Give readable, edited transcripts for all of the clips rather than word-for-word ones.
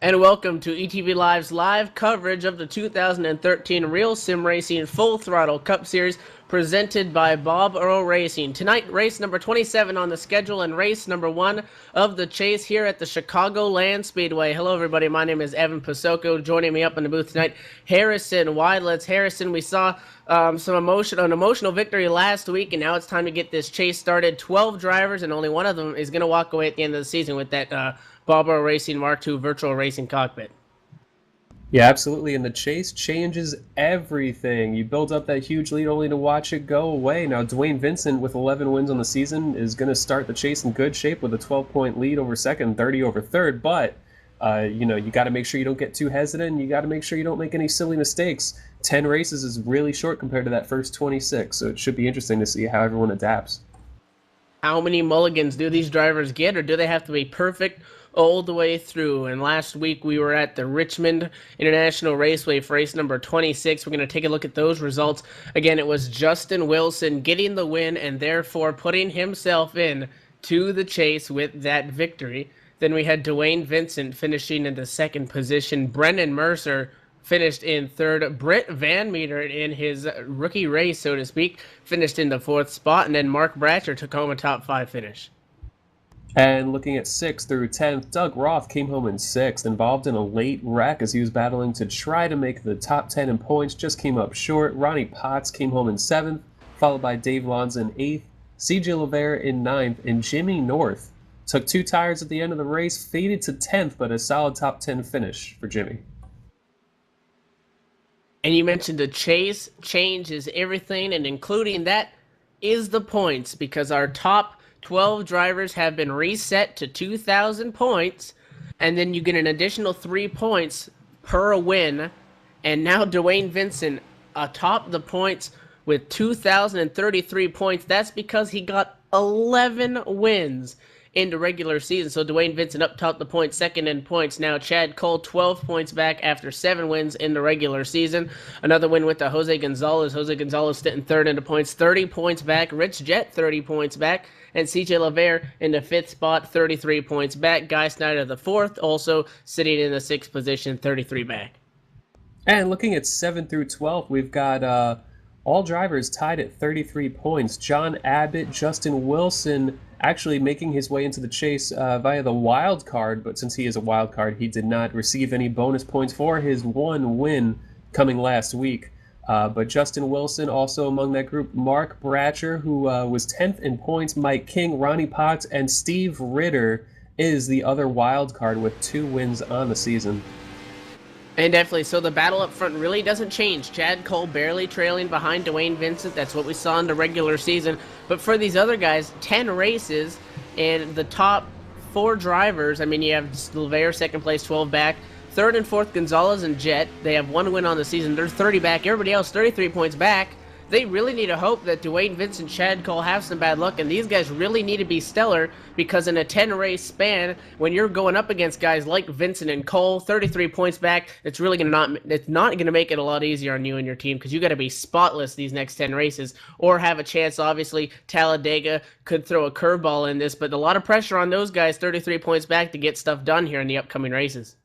And welcome to ETV Live's live coverage of the 2013 Real Sim Racing Full Throttle Cup Series presented by Bob Earl Racing. Tonight, race number 27 on the schedule and race number 1 of the chase here at the Chicagoland Speedway. Hello, everybody. My name is Evan Pasoko. Joining me up in the booth tonight, Harrison Wildletts. Harrison, we saw an emotional victory last week, and now it's time to get this chase started. 12 drivers, and only one of them is going to walk away at the end of the season with that Bob Earl Racing Mark II virtual racing cockpit. Yeah, absolutely. And the chase changes everything. You build up that huge lead only to watch it go away. Now, Dwayne Vincent, with 11 wins on the season, is going to start the chase in good shape with a 12-point lead over second, 30 over third. But, you got to make sure you don't get too hesitant. You got to make sure you don't make any silly mistakes. 10 races is really short compared to that first 26. So it should be interesting to see how everyone adapts. How many mulligans do these drivers get, or do they have to be perfect all the way through? And last week we were at the Richmond International Raceway for race number 26. We're going to take a look at those results. Again, it was Justin Wilson getting the win and therefore putting himself in to the chase with that victory. Then we had Dwayne Vincent finishing in the second position. Brendan Mercer finished in third. Britt Van Meter, in his rookie race, so to speak, finished in the fourth spot. And then Mark Bratcher took home a top 5 finish. And looking at 6th through 10th, Doug Roth came home in 6th, involved in a late wreck as he was battling to try to make the top 10 in points, just came up short. Ronnie Potts came home in 7th, followed by Dave Lanza in 8th, CJ Lavere in 9th, and Jimmy North took 2 tires at the end of the race, faded to 10th, but a solid top 10 finish for Jimmy. And you mentioned the chase changes everything, and including that is the points, because our top 12 drivers have been reset to 2,000 points, and then you get an additional 3 points per win. And now Dwayne Vincent atop the points with 2,033 points. That's because he got 11 wins in the regular season. So Dwayne Vincent up top the points, second in points. Now Chad Cole 12 points back after 7 wins in the regular season. Another win with the Jose Gonzalez. Jose Gonzalez sitting third in the points, 30 points back. Rich Jett 30 points back. And CJ Lavere in the 5th spot, 33 points back. Guy Snyder the 4th, also sitting in the 6th position, 33 back. And looking at 7 through 12, we've got all drivers tied at 33 points. John Abbott, Justin Wilson actually making his way into the chase via the wild card, but since he is a wild card, he did not receive any bonus points for his 1 win coming last week. But Justin Wilson also among that group. Mark Bratcher, who was 10th in points. Mike King, Ronnie Potts, and Steve Ritter is the other wild card with 2 wins on the season. And definitely, so the battle up front really doesn't change. Chad Cole barely trailing behind Dwayne Vincent. That's what we saw in the regular season. But for these other guys, 10 races, and the top 4 drivers, I mean, you have Lavere, second place, 12 back. Third and fourth, Gonzalez and Jett. They have 1 win on the season. They're 30 back. Everybody else, 33 points back. They really need to hope that Dwayne Vincent, Chad Cole have some bad luck, and these guys really need to be stellar, because in a 10-race span, when you're going up against guys like Vincent and Cole, 33 points back, it's really not going to make it a lot easier on you and your team, because you got to be spotless these next 10 races, or have a chance. Obviously, Talladega could throw a curveball in this, but a lot of pressure on those guys, 33 points back, to get stuff done here in the upcoming races.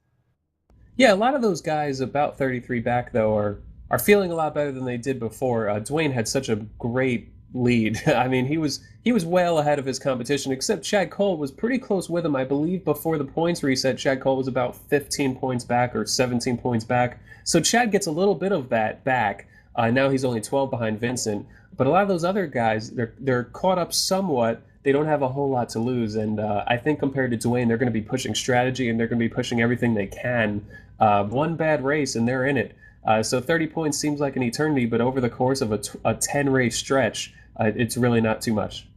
Yeah, a lot of those guys about 33 back, though, are feeling a lot better than they did before. Dwayne had such a great lead. I mean, he was well ahead of his competition, except Chad Cole was pretty close with him. I believe before the points reset, Chad Cole was about 15 points back or 17 points back. So Chad gets a little bit of that back. Now he's only 12 behind Vincent. But a lot of those other guys, they're caught up somewhat. They don't have a whole lot to lose. And I think compared to Dwayne, they're going to be pushing strategy, and they're going to be pushing everything they can. 1 bad race, and they're in it. So 30 points seems like an eternity, but over the course of a 10-race stretch, it's really not too much.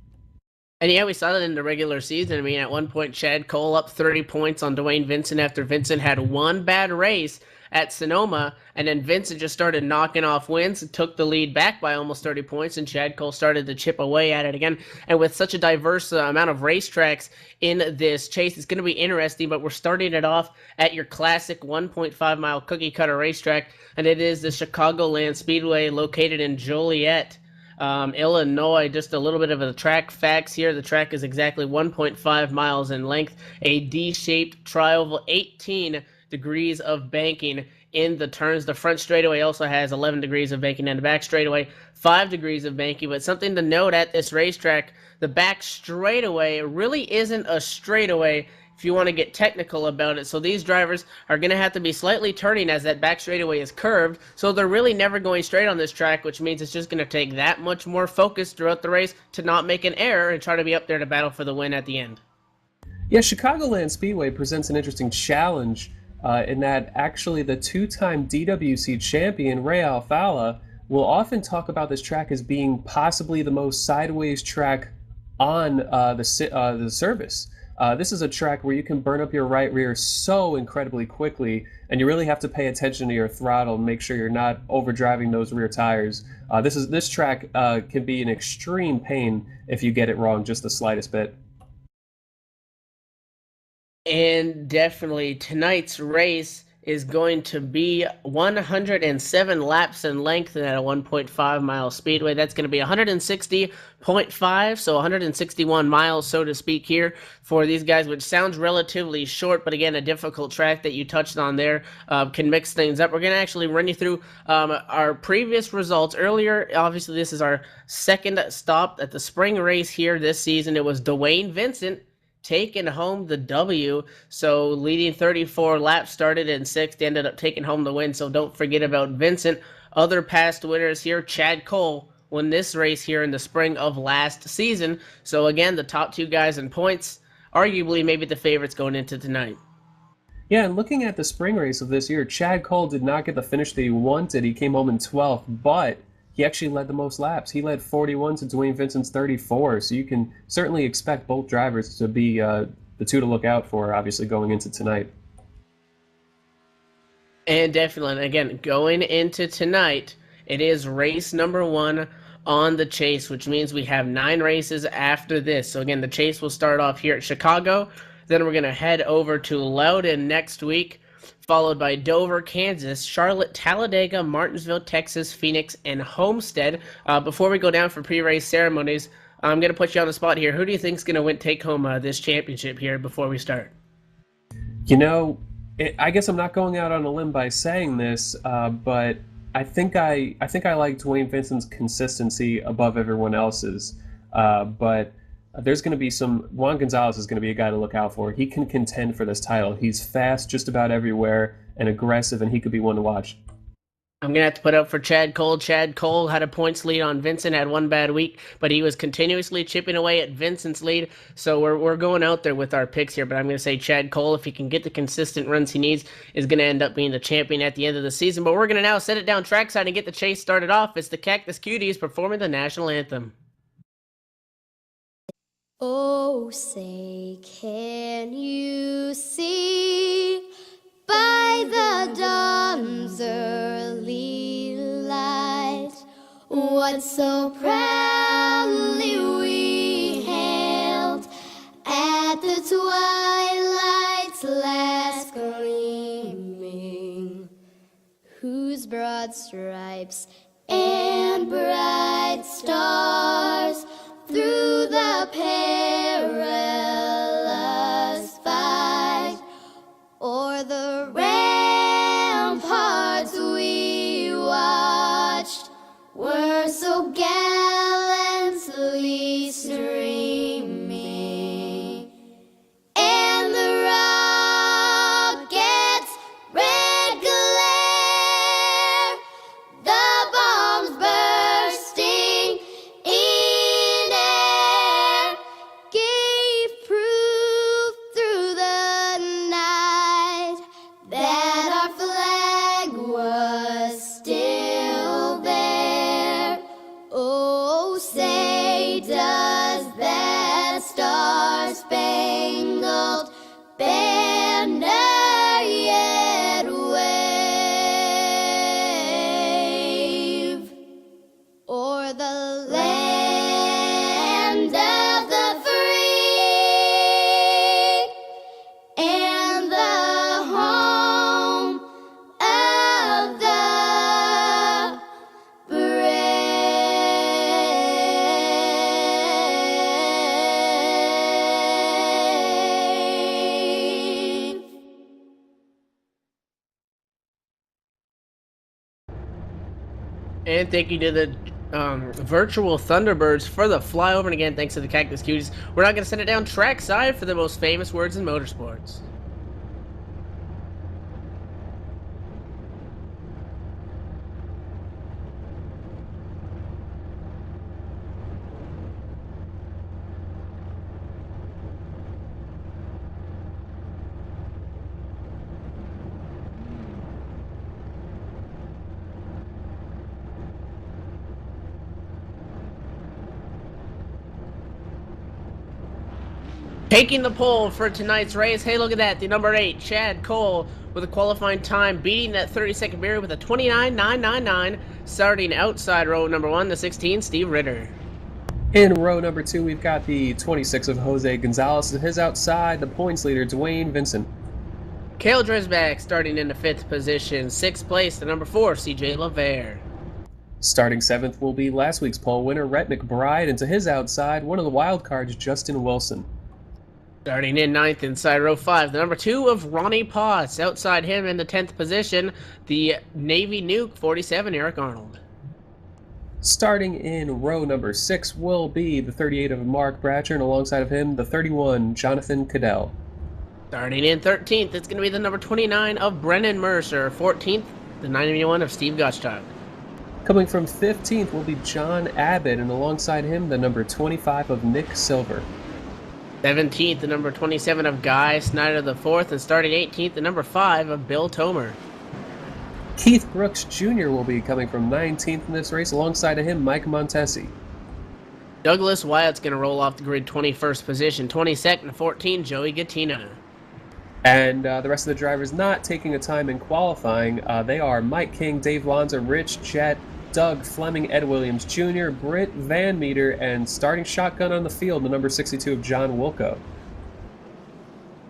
And yeah, we saw that in the regular season. I mean, at one point, Chad Cole up 30 points on Dwayne Vincent after Vincent had 1 bad race at Sonoma, and then Vincent just started knocking off wins and took the lead back by almost 30 points, and Chad Cole started to chip away at it again. And with such a diverse amount of racetracks in this chase, it's going to be interesting, but we're starting it off at your classic 1.5-mile cookie-cutter racetrack, and it is the Chicagoland Speedway located in Joliet, Illinois. Just a little bit of the track facts here. The track is exactly 1.5 miles in length, a D-shaped tri-oval, 18 degrees of banking in the turns. The front straightaway also has 11 degrees of banking, and the back straightaway 5 degrees of banking. But something to note at this racetrack, the back straightaway really isn't a straightaway if you want to get technical about it. So these drivers are going to have to be slightly turning as that back straightaway is curved. So they're really never going straight on this track, which means it's just going to take that much more focus throughout the race to not make an error and try to be up there to battle for the win at the end. Yeah, Chicagoland Speedway presents an interesting challenge in that actually the two-time DWC champion, Ray Alfala, will often talk about this track as being possibly the most sideways track on the service. This is a track where you can burn up your right rear so incredibly quickly, and you really have to pay attention to your throttle and make sure you're not overdriving those rear tires. This track can be an extreme pain if you get it wrong just the slightest bit. And definitely tonight's race is going to be 107 laps in length at a 1.5 mile speedway. That's going to be 160.5, so 161 miles, so to speak, here for these guys, which sounds relatively short, but again, a difficult track that you touched on there can mix things up. We're going to actually run you through our previous results. Earlier, obviously, this is our second stop at the spring race here this season. It was Dwayne Vincent taking home the W. So leading 34 laps, started in 6th, ended up taking home the win. So don't forget about Vincent. Other past winners here, Chad Cole won this race here in the spring of last season. So again, the top two guys in points, arguably maybe the favorites going into tonight. Yeah, and looking at the spring race of this year, Chad Cole did not get the finish that he wanted. He came home in 12th, but he actually led the most laps. He led 41 to Dwayne Vincent's 34, so you can certainly expect both drivers to be the two to look out for, obviously, going into tonight. And definitely, and again, going into tonight, it is race number 1 on the Chase, which means we have 9 races after this. So again, the Chase will start off here at Chicago. Then we're going to head over to Loudon next week, followed by Dover, Kansas, Charlotte, Talladega, Martinsville, Texas, Phoenix, and Homestead. Before we go down for pre-race ceremonies, I'm going to put you on the spot here. Who do you think is going to take home this championship here before we start? You know, I guess I'm not going out on a limb by saying this, but I think I like Dwayne Vincent's consistency above everyone else's. But there's going to be Juan Gonzalez is going to be a guy to look out for. He can contend for this title. He's fast just about everywhere and aggressive, and he could be one to watch. I'm going to have to put up for Chad Cole. Chad Cole had a points lead on Vincent, had one bad week, but he was continuously chipping away at Vincent's lead. So we're going out there with our picks here, but I'm going to say Chad Cole, if he can get the consistent runs he needs, is going to end up being the champion at the end of the season. But we're going to now set it down trackside and get the chase started off. It's the Cactus Cuties performing the national anthem. Oh, say, can you see by the dawn's early light what so proudly we hailed at the twilight's last gleaming, whose broad stripes and bright stars through the perilous fight o'er the ramparts we watched were so gallantly streaming, and the rocket's red glare, the bombs bursting in air, gave proof And thank you to the virtual Thunderbirds for the flyover. And again, thanks to the Cactus Cuties. We're not going to send it down trackside for the most famous words in motorsports. Taking the pole for tonight's race, hey, look at that, the number 8, Chad Cole, with a qualifying time, beating that 30-second barrier with a 29.999, starting outside row number 1, the 16, Steve Ritter. In row number 2, we've got the 26 of Jose Gonzalez, and his outside, the points leader, Dwayne Vincent. Cale Drisback starting in the 5th position, 6th place, the number 4, CJ LaVere. Starting 7th will be last week's pole winner, Rhett McBride, and to his outside, one of the wild cards, Justin Wilson. Starting in 9th inside row 5, the number 2 of Ronnie Potts. Outside him in the 10th position, the Navy Nuke 47, Eric Arnold. Starting in row number 6 will be the 38 of Mark Bratcher, and alongside of him, the 31, Jonathan Cadell. Starting in 13th, it's going to be the number 29 of Brennan Mercer. 14th, the 91 of Steve Gottschalk. Coming from 15th will be John Abbott, and alongside him, the number 25 of Nick Silver. 17th, the number 27 of Guy Snyder IV, and starting 18th, the number 5 of Bill Tomer. Keith Brooks Jr. will be coming from 19th in this race, alongside of him, Mike Montesi. Douglas Wyatt's going to roll off the grid 21st position, 22nd to 14, Joey Gattina. And the rest of the drivers not taking a time in qualifying, they are Mike King, Dave Lanza, Rich Jett, Doug Fleming, Ed Williams Jr., Britt Van Meter, and starting shotgun on the field, the number 62 of John Wilco.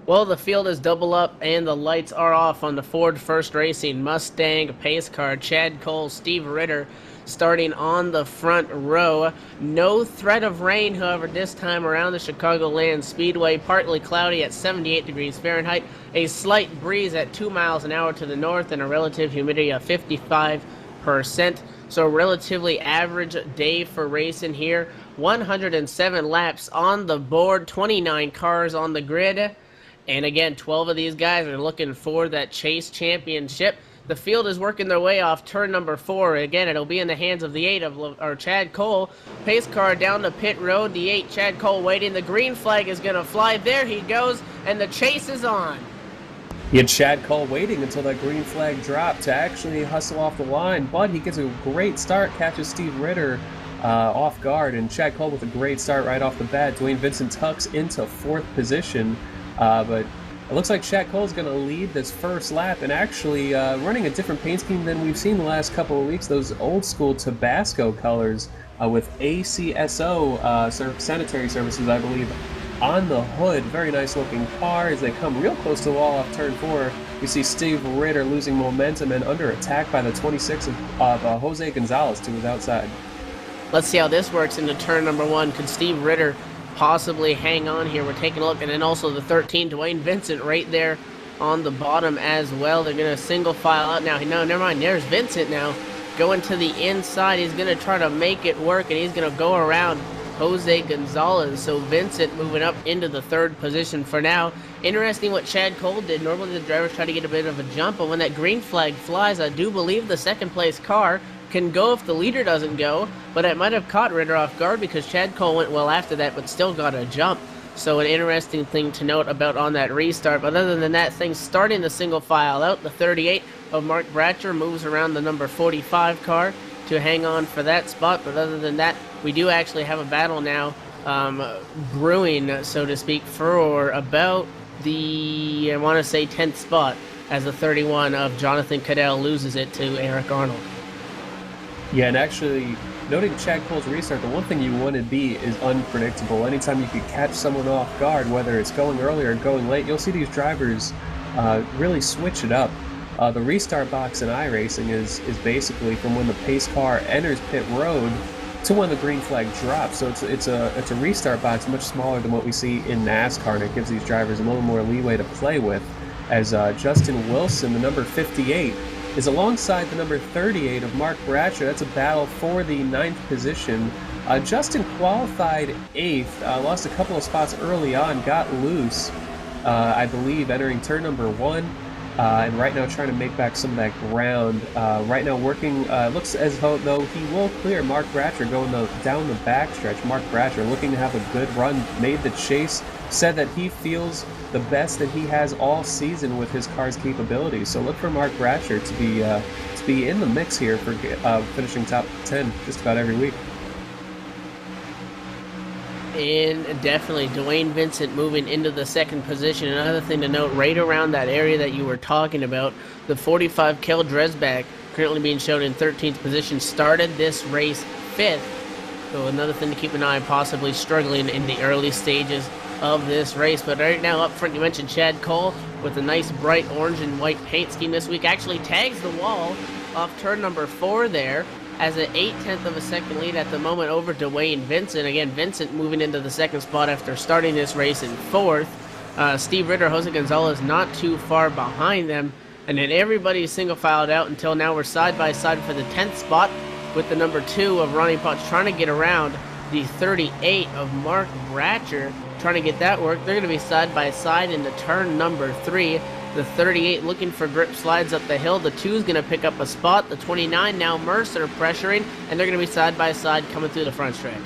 Well, the field is double up and the lights are off on the Ford First Racing Mustang pace car. Chad Cole, Steve Ritter starting on the front row. No threat of rain, however, this time around the Chicagoland Speedway. Partly cloudy at 78 degrees Fahrenheit. A slight breeze at 2 miles an hour to the north and a relative humidity of 55%. So a relatively average day for racing here. 107 laps on the board, 29 cars on the grid. And again, 12 of these guys are looking for that Chase Championship. The field is working their way off turn number 4. Again, it'll be in the hands of the 8 of Chad Cole. Pace car down to pit road. The 8, Chad Cole waiting. The green flag is going to fly. There he goes, and the chase is on. He had Chad Cole waiting until that green flag dropped to actually hustle off the line, but he gets a great start, catches Steve Ritter off guard, and Chad Cole with a great start right off the bat. Dwayne Vincent tucks into 4th position, but it looks like Chad Cole's going to lead this first lap, and actually running a different paint scheme than we've seen the last couple of weeks. Those old school Tabasco colors with ACSO sanitary services, I believe, on the hood. Very nice looking car. As they come real close to the wall off turn 4, we see Steve Ritter losing momentum and under attack by the 26 of Jose Gonzalez to his outside. Let's see how this works into turn number 1. Could Steve Ritter possibly hang on here? We're taking a look. And then also the 13, Dwayne Vincent, right there on the bottom as well. They're going to single file out now. No, never mind. There's Vincent now going to the inside. He's going to try to make it work, and he's going to go around Jose Gonzalez. So Vincent moving up into the 3rd position for now. Interesting what Chad Cole did. Normally the drivers try to get a bit of a jump, but when that green flag flies, I do believe the 2nd place car can go if the leader doesn't go, but it might have caught Ritter off guard because Chad Cole went well after that, but still got a jump. So an interesting thing to note about on that restart. But other than that, things starting the single file out. The 38 of Mark Bratcher moves around the number 45 car to hang on for that spot. But other than that, we do actually have a battle now brewing, so to speak, for about the, I want to say, 10th spot, as the 31 of Jonathan Cadell loses it to Eric Arnold. Yeah, and actually, noting Chad Cole's restart, the one thing you want to be is unpredictable. Anytime you can catch someone off guard, whether it's going early or going late, you'll see these drivers really switch it up. The restart box in iRacing is basically from when the pace car enters pit road to when the green flag drops. So it's a restart box much smaller than what we see in NASCAR, and it gives these drivers a little more leeway to play with. As Justin Wilson, the number 58, is alongside the number 38 of Mark Bratcher. That's a battle for the 9th position. Justin qualified 8th, lost a couple of spots early on, got loose, I believe, entering turn number 1. And right now trying to make back some of that ground. Right now working, looks as though he will clear Mark Bratcher going down the backstretch. Mark Bratcher looking to have a good run, made the chase, said that he feels the best that he has all season with his car's capabilities. So look for Mark Bratcher to be in the mix here for finishing top 10 just about every week. And definitely Dwayne Vincent moving into the 2nd position. Another thing to note, right around that area that you were talking about, the 45 Kel Dresbach, currently being shown in 13th position, started this race 5th. So another thing to keep an eye on, possibly struggling in the early stages of this race. But right now up front, you mentioned Chad Cole with a nice bright orange and white paint scheme this week. Actually tags the wall off turn number 4 there, as an 0.8 of a second lead at the moment over Dwayne Vincent. Again, Vincent moving into the 2nd spot after starting this race in 4th. Steve Ritter, Jose Gonzalez not too far behind them. And then everybody is single filed out until now. We're side by side for the 10th spot with the number 2 of Ronnie Potts trying to get around the 38 of Mark Bratcher, trying to get that work. They're going to be side by side into turn number 3. The 38 looking for grip, slides up the hill. The 2 is going to pick up a spot. The 29 now Mercer pressuring, and they're going to be side by side coming through the front stretch.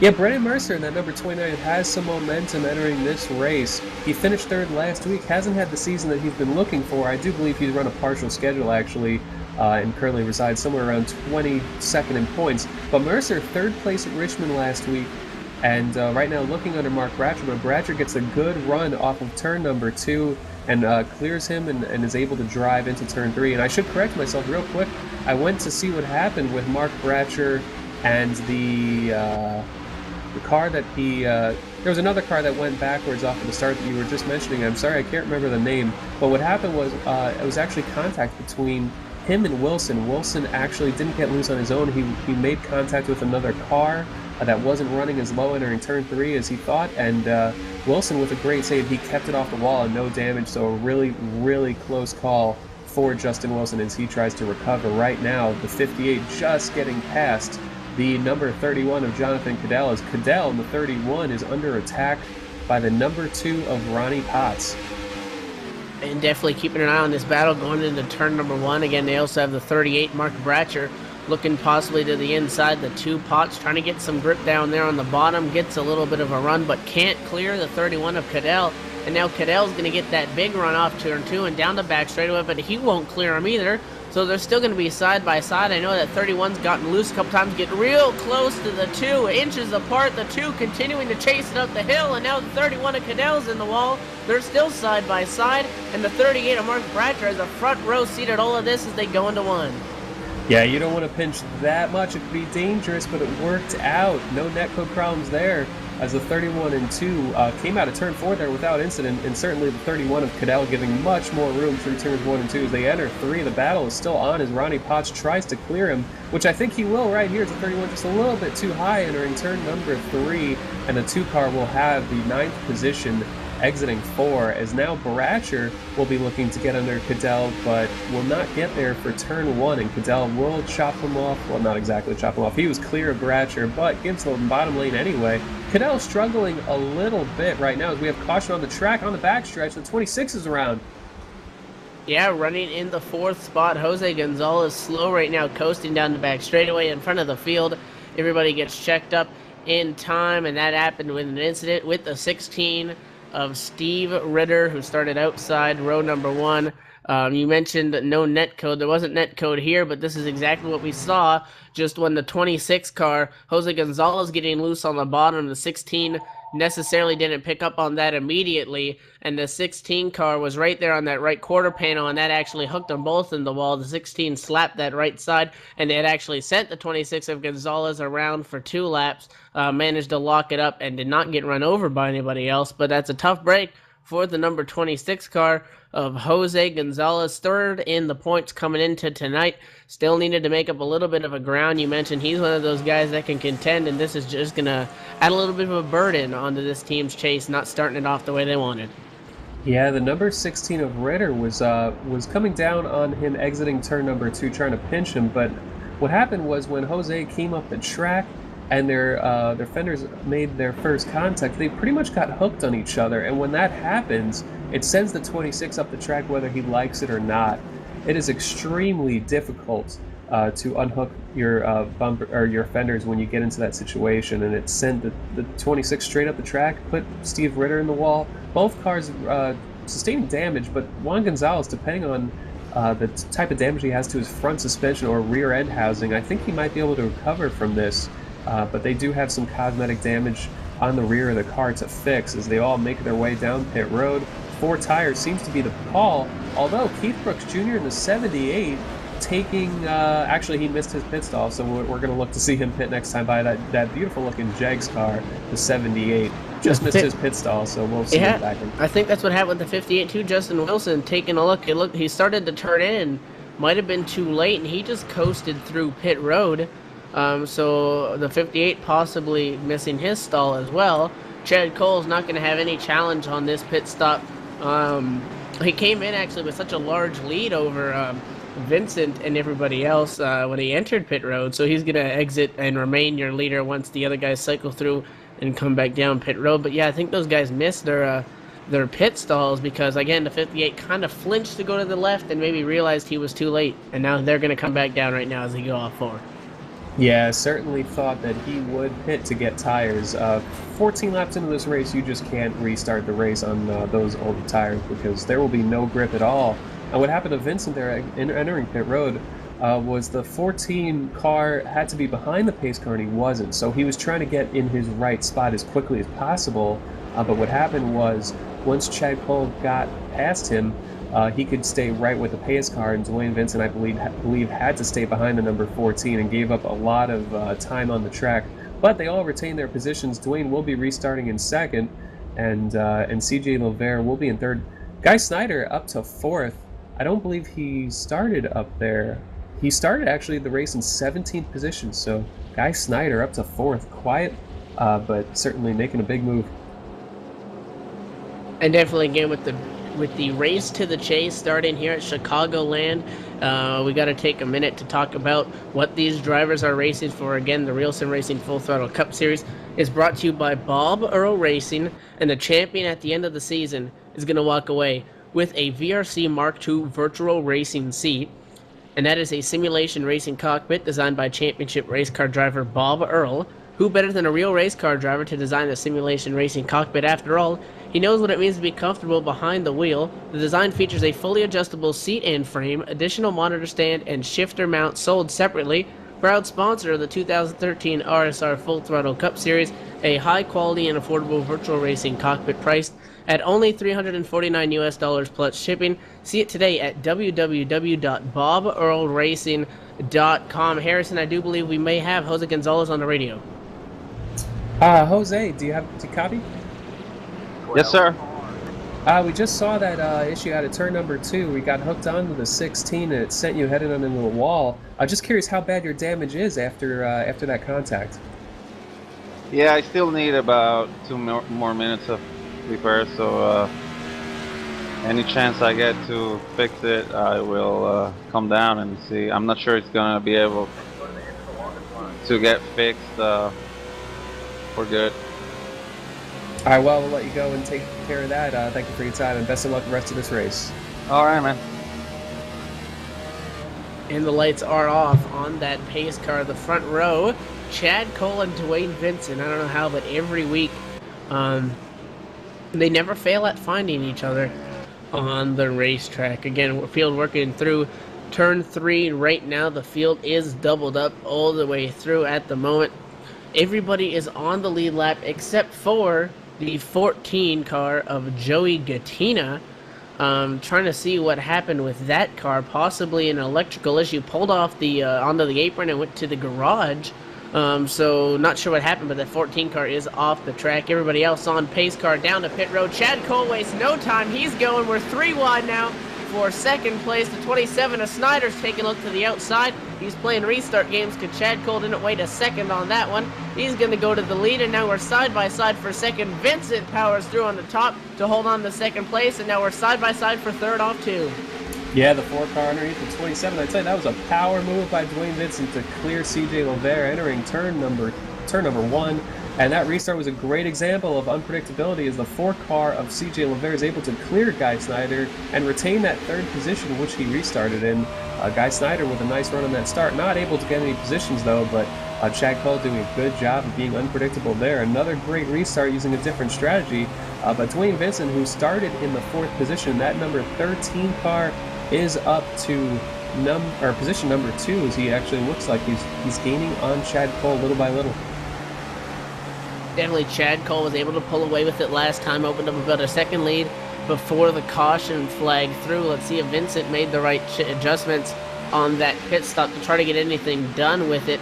Yeah, Brennan Mercer in that number 29 has some momentum entering this race. He finished 3rd last week, hasn't had the season that he's been looking for. I do believe he's run a partial schedule actually, and currently resides somewhere around 22nd in points. But Mercer, 3rd place at Richmond last week, and right now looking under Mark Bratcher, but Bratcher gets a good run off of turn number 2 and clears him and is able to drive into turn 3. And I should correct myself real quick. I went to see what happened with Mark Bratcher and the car that he... there was another car that went backwards off of the start that you were just mentioning. I'm sorry, I can't remember the name. But what happened was it was actually contact between him and Wilson. Wilson actually didn't get loose on his own. He made contact with another car that wasn't running as low entering turn 3 as he thought, and Wilson with a great save, he kept it off the wall and no damage, so a really, really close call for Justin Wilson as he tries to recover. Right now, the 58 just getting past the number 31 of Jonathan Cadell, as Cadell in the 31 is under attack by the number 2 of Ronnie Potts. And definitely keeping an eye on this battle going into turn number 1. Again, they also have the 38 Mark Bratcher looking possibly to the inside. The 2 Potts trying to get some grip down there on the bottom. Gets a little bit of a run, but can't clear the 31 of Cadell. And now Cadell's going to get that big run off turn 2 and down the back straightaway, but he won't clear him either. So they're still going to be side by side. I know that 31's gotten loose a couple times, get real close to the 2, inches apart. The 2 continuing to chase it up the hill, and now the 31 of Cadell's in the wall. They're still side by side, and the 38 of Mark Bratcher has a front row seat at all of this as they go into 1. Yeah, you don't want to pinch that much. It could be dangerous, but it worked out. No netcode problems there as the 31 and 2 came out of turn 4 there without incident, and certainly the 31 of Cadell giving much more room through turns 1 and 2 as they enter 3. The battle is still on as Ronnie Potts tries to clear him, which I think he will right here. As the 31 just a little bit too high entering turn number 3, and the 2 car will have the 9th position exiting 4, as now Bratcher will be looking to get under Cadell, but will not get there for turn 1, and Cadell will chop him off. Well, not exactly chop him off. He was clear of Bratcher, but gives the bottom lane anyway. Cadell struggling a little bit right now as we have caution on the track on the backstretch. The 26 is around. Yeah, running in the 4th spot. Jose Gonzalez slow right now, coasting down the back straightaway in front of the field. Everybody gets checked up in time, and that happened with an incident with the 16 of Steve Ritter, who started outside row number 1. You mentioned no netcode. There wasn't netcode here, but this is exactly what we saw. Just when the 26 car, Jose Gonzalez getting loose on the bottom, the 16 necessarily didn't pick up on that immediately, and the 16 car was right there on that right quarter panel, and that actually hooked them both in the wall. The 16 slapped that right side, and they had actually sent the 26 of Gonzalez around for 2 laps, managed to lock it up, and did not get run over by anybody else. But that's a tough break for the number 26 car of Jose Gonzalez, 3rd in the points coming into tonight. Still needed to make up a little bit of a ground. You mentioned he's one of those guys that can contend, and this is just going to add a little bit of a burden onto this team's chase, not starting it off the way they wanted. Yeah, the number 16 of Ritter was coming down on him exiting turn number 2, trying to pinch him. But what happened was when Jose came up the track and their fenders made their first contact, they pretty much got hooked on each other. And when that happens, it sends the 26 up the track whether he likes it or not. It is extremely difficult to unhook your bumper or your fenders when you get into that situation, and it sent the 26 straight up the track, put Steve Ritter in the wall. Both cars sustaining damage, but Juan Gonzalez, depending on the type of damage he has to his front suspension or rear end housing, I think he might be able to recover from this. But they do have some cosmetic damage on the rear of the car to fix as they all make their way down pit road. 4 tires seems to be the call, although Keith Brooks Jr. in the 78 taking, actually he missed his pit stall, so we're going to look to see him pit next time by that beautiful looking Jegs car, the 78. Just missed his pit stall, so we'll see him back in. I think that's what happened with the 58 too. Justin Wilson taking a look. He started to turn in, might have been too late, and he just coasted through pit road. So the 58 possibly missing his stall as well. Chad Cole's not going to have any challenge on this pit stop. He came in actually with such a large lead over Vincent and everybody else when he entered pit road, so he's going to exit and remain your leader once the other guys cycle through and come back down pit road. But yeah, I think those guys missed their pit stalls because, again, the 58 kind of flinched to go to the left and maybe realized he was too late, and now they're going to come back down right now as they go off 4. Yeah, certainly thought that he would pit to get tires. 14 laps into this race, you just can't restart the race on those older tires because there will be no grip at all. And what happened to Vincent there entering pit road was the 14 car had to be behind the pace car and he wasn't. So he was trying to get in his right spot as quickly as possible. But what happened was once Chad Cole got past him, he could stay right with the pace car, and Dwayne Vincent, I believe, had to stay behind the number 14 and gave up a lot of time on the track. But they all retained their positions. Dwayne will be restarting in second, and CJ Lovere will be in third. Guy Snyder up to 4th. I don't believe he started up there. He started actually the race in 17th position. So Guy Snyder up to 4th, quiet, but certainly making a big move. And definitely again with the race to the chase starting here at Chicagoland, we got to take a minute to talk about what these drivers are racing for. Again, the Real Sim Racing Full Throttle Cup Series is brought to you by Bob Earl Racing, and the champion at the end of the season is going to walk away with a VRC Mark II virtual racing seat, and that is a simulation racing cockpit designed by championship race car driver Bob Earl. Who better than a real race car driver to design a simulation racing cockpit? After all, he knows what it means to be comfortable behind the wheel. The design features a fully adjustable seat and frame, additional monitor stand, and shifter mount sold separately. Proud sponsor of the 2013 RSR Full Throttle Cup Series, a high-quality and affordable virtual racing cockpit priced at only $349 US plus shipping. See it today at www.bobearlracing.com. Harrison, I do believe we may have Jose Gonzalez on the radio. Jose, do you copy? Yes, sir. We just saw that issue out of turn number 2. We got hooked onto the 16 and it sent you headed on into the wall. I'm just curious how bad your damage is after that contact. Yeah, I still need about 2 more minutes of repair, so any chance I get to fix it, I will come down and see. I'm not sure it's going to be able to get fixed for good. All right, well, we'll let you go and take care of that. Thank you for your time, and best of luck the rest of this race. All right, man. And the lights are off on that pace car, the front row. Chad Cole and Dwayne Vincent. I don't know how, but every week they never fail at finding each other on the racetrack. Again, field working through turn 3 right now. The field is doubled up all the way through at the moment. Everybody is on the lead lap except for the 14 car of Joey Gattina. Trying to see what happened with that car. Possibly an electrical issue. Pulled off the onto the apron and went to the garage. So not sure what happened, but the 14 car is off the track. Everybody else on pace car down to pit road. Chad Cole wastes no time. He's going. We're 3 wide now. for second place. The 27 of Snyder's taking a look to the outside. He's playing restart games because Chad Cole didn't wait a second on that one. He's going to go to the lead, and now we're side by side for second. Vincent powers through on the top to hold on to second place, and now we're side by side for third off 2. Yeah, the 4-car underneath the 27. I'd say that was a power move by Dwayne Vincent to clear CJ Lovere entering turn number 1. And that restart was a great example of unpredictability as the 4-car of CJ Lovere is able to clear Guy Snyder and retain that third position, which he restarted in. Guy Snyder with a nice run on that start. Not able to get any positions, though, but Chad Cole doing a good job of being unpredictable there. Another great restart using a different strategy. But Dwayne Vincent, who started in the 4th position, that number 13 car is up to position number 2, as he actually looks like he's gaining on Chad Cole little by little. Definitely Chad Cole was able to pull away with it last time, opened up about a second lead before the caution flag through. Let's see if Vincent made the right adjustments on that pit stop to try to get anything done with it.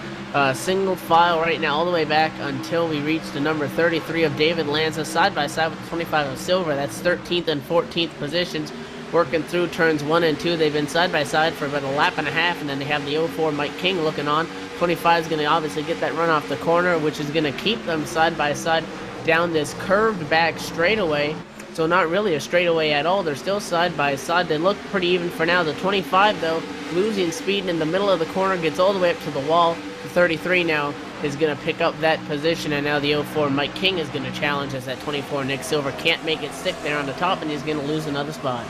Single file right now all the way back until we reach the number 33 of David Lanza, side by side with the 25 of Silver. That's 13th and 14th positions. Working through turns 1 and 2. They've been side by side for about a lap and a half, and then they have the 04 Mike King looking on. 25 is going to obviously get that run off the corner, which is going to keep them side by side down this curved back straightaway. So not really a straightaway at all. They're still side by side. They look pretty even for now. The 25, though, losing speed in the middle of the corner, gets all the way up to the wall. The 33 now is going to pick up that position, and now the 04 Mike King is going to challenge as that 24 Nick Silver can't make it stick there on the top, and he's going to lose another spot.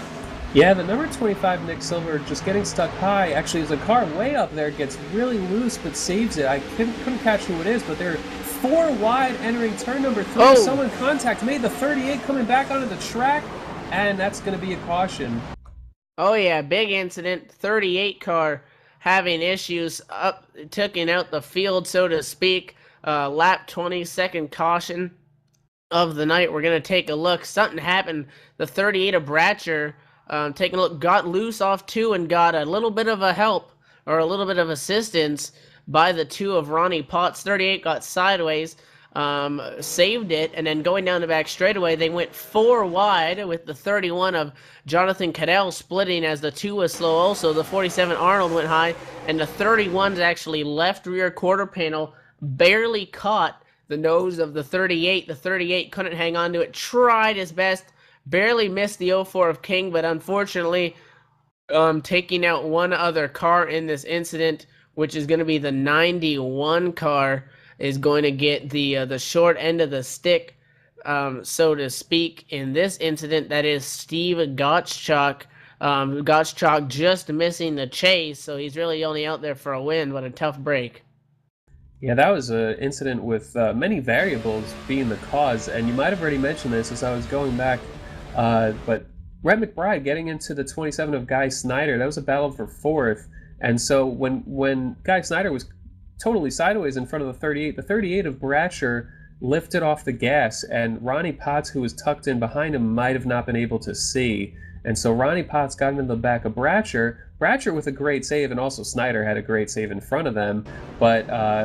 Yeah, the number 25 Nick Silver just getting stuck high. Actually, as a car way up there gets really loose but saves it. I couldn't catch who it is, but they're 4 wide entering turn number 3. Oh. Someone contact made the 38 coming back onto the track, and that's going to be a caution. Oh yeah, big incident. 38 car having issues taking out the field, so to speak. Lap 22nd caution of the night. We're going to take a look. Something happened. The 38 of Bratcher, taking a look, got loose off 2 and got a little bit of a help or a little bit of assistance by the 2 of Ronnie Potts. 38 got sideways, saved it, and then going down the back straightaway, they went 4 wide with the 31 of Jonathan Cadell splitting as the 2 was slow also. The 47 Arnold went high, and the 31's actually left rear quarter panel barely caught the nose of the 38. The 38 couldn't hang on to it, tried his best, barely missed the 04 of King, but unfortunately taking out one other car in this incident, which is going to be the 91 car, is going to get the short end of the stick, so to speak, in this incident. That is Steve Gottschalk. Gottschalk just missing the chase, so he's really only out there for a win, but a tough break. Yeah, that was an incident with many variables being the cause, and you might have already mentioned this as I was going back, but Rhett McBride getting into the 27 of Guy Snyder, that was a battle for 4th, and so when Guy Snyder was totally sideways in front of the 38 of Bratcher lifted off the gas, and Ronnie Potts, who was tucked in behind him, might have not been able to see. And so Ronnie Potts got into the back of Bratcher with a great save, and also Snyder had a great save in front of them. But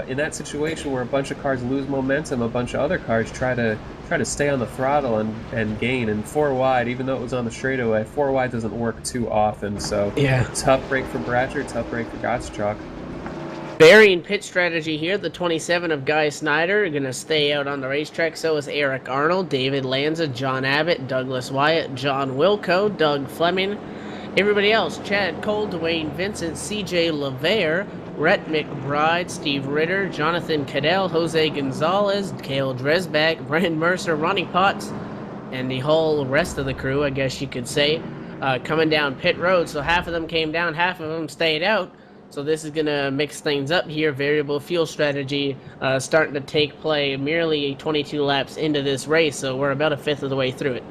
in that situation where a bunch of cars lose momentum, a bunch of other cars try to stay on the throttle and gain. And 4 wide, even though it was on the straightaway, 4 wide doesn't work too often. So yeah, tough break for Bratcher, tough break for Gottschalk. Varying pit strategy here. The 27 of Guy Snyder are going to stay out on the racetrack. So is Eric Arnold, David Lanza, John Abbott, Douglas Wyatt, John Wilco, Doug Fleming. Everybody else: Chad Cole, Dwayne Vincent, CJ Lovere, Rhett McBride, Steve Ritter, Jonathan Cadell, Jose Gonzalez, Cale Dresbach, Brandon Mercer, Ronnie Potts, and the whole rest of the crew, I guess you could say, coming down pit road. So half of them came down, half of them stayed out. So this is going to mix things up here. Variable fuel strategy starting to take play merely 22 laps into this race, so we're about a fifth of the way through it.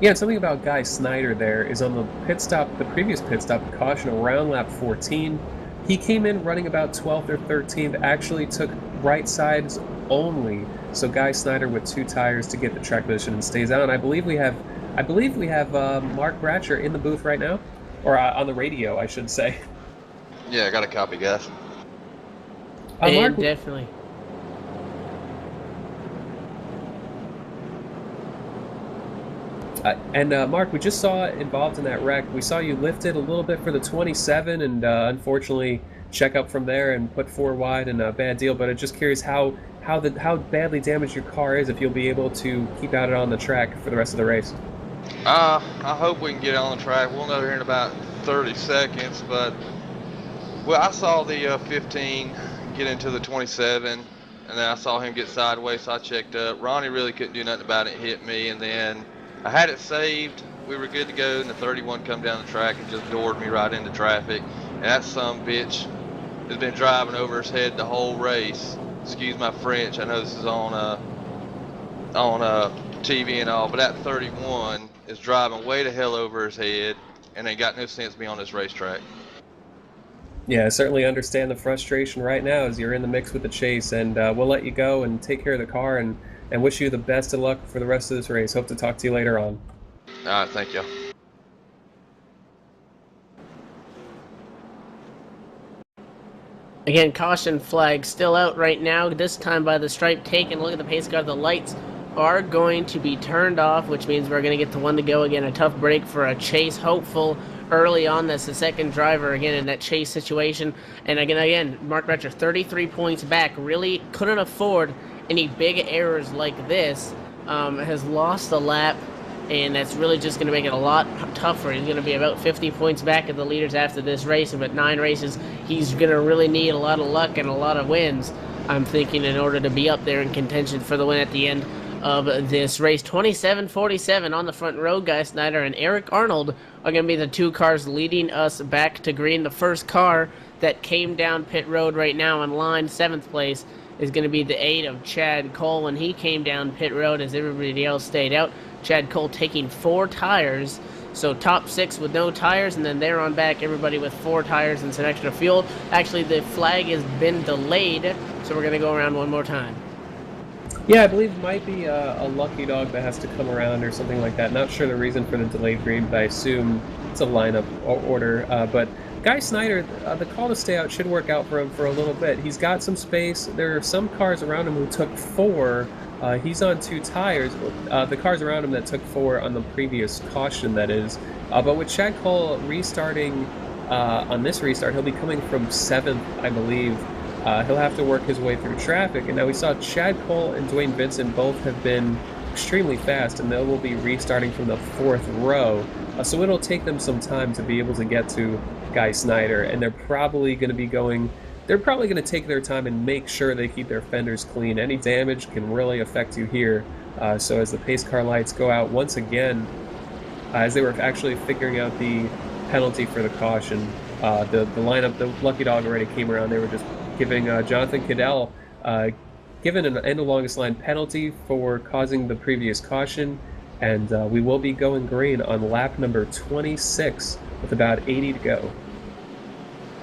Yeah, and something about Guy Snyder there is on the pit stop, the previous pit stop, caution around lap 14. He came in running about 12th or 13th, actually took right sides only. So Guy Snyder with 2 tires to get the track position and stays out. And I believe we have Mark Bratcher in the booth right now, or on the radio, I should say. Yeah, I got a copy, guys. And definitely. And Mark, we just saw involved in that wreck. We saw you lift it a little bit for the 27, and unfortunately check up from there and put 4 wide and a bad deal. But I'm just curious how badly damaged your car is, if you'll be able to keep out it on the track for the rest of the race. I hope we can get on the track. We'll know here in about 30 seconds. But well, I saw the 15 get into the 27, and then I saw him get sideways, so I checked up. Ronnie really couldn't do nothing about it, hit me, and then I had it saved. We were good to go, and the 31 come down the track and just doored me right into traffic. And that sumbitch has been driving over his head the whole race. Excuse my French. I know this is on TV and all, but that 31 is driving way to hell over his head, and ain't got no sense to be on this racetrack. Yeah, I certainly understand the frustration right now as you're in the mix with the chase, and we'll let you go and take care of the car and wish you the best of luck for the rest of this race. Hope to talk to you later on. All right, thank you. Again, caution flag still out right now, this time by the stripe taken. Look at the pace car. The lights are going to be turned off, which means we're going to get to 1 to go. Again, a tough break for a chase hopeful early on. That's the second driver, again, in that chase situation. And again, Mark Retcher, 33 points back. Really couldn't afford any big errors like this. Has lost a lap, and that's really just going to make it a lot tougher. He's going to be about 50 points back at the leaders after this race, and with 9 races, he's going to really need a lot of luck and a lot of wins, I'm thinking, in order to be up there in contention for the win at the end of this race. 27-47 on the front row. Guy Snyder and Eric Arnold are going to be the 2 cars leading us back to green. The first car that came down pit road right now in line, 7th place, is going to be the 8 of Chad Cole when he came down pit road as everybody else stayed out. Chad Cole taking 4 tires, so top 6 with no tires, and then there on back, everybody with 4 tires and some extra fuel. Actually, the flag has been delayed, so we're going to go around one more time. Yeah, I believe it might be a lucky dog that has to come around or something like that. Not sure the reason for the delayed green, but I assume it's a lineup order. But Guy Snyder, the call to stay out should work out for him for a little bit. He's got some space. There are some cars around him who took 4. He's on 2 tires. The cars around him that took 4 on the previous caution, that is. But with Chad Cole restarting on this restart, he'll be coming from 7th, I believe. He'll have to work his way through traffic. And now we saw Chad Cole and Dwayne Vincent both have been extremely fast, and they will be restarting from the 4th row. So it'll take them some time to be able to get to Guy Snyder, and they're probably going to take their time and make sure they keep their fenders clean. Any damage can really affect you here. So as the pace car lights go out once again, as they were actually figuring out the penalty for the caution, the lineup, the lucky dog already came around. They were just giving Jonathan Cadell given an end of longest line penalty for causing the previous caution, and we will be going green on lap number 26 with about 80 to go.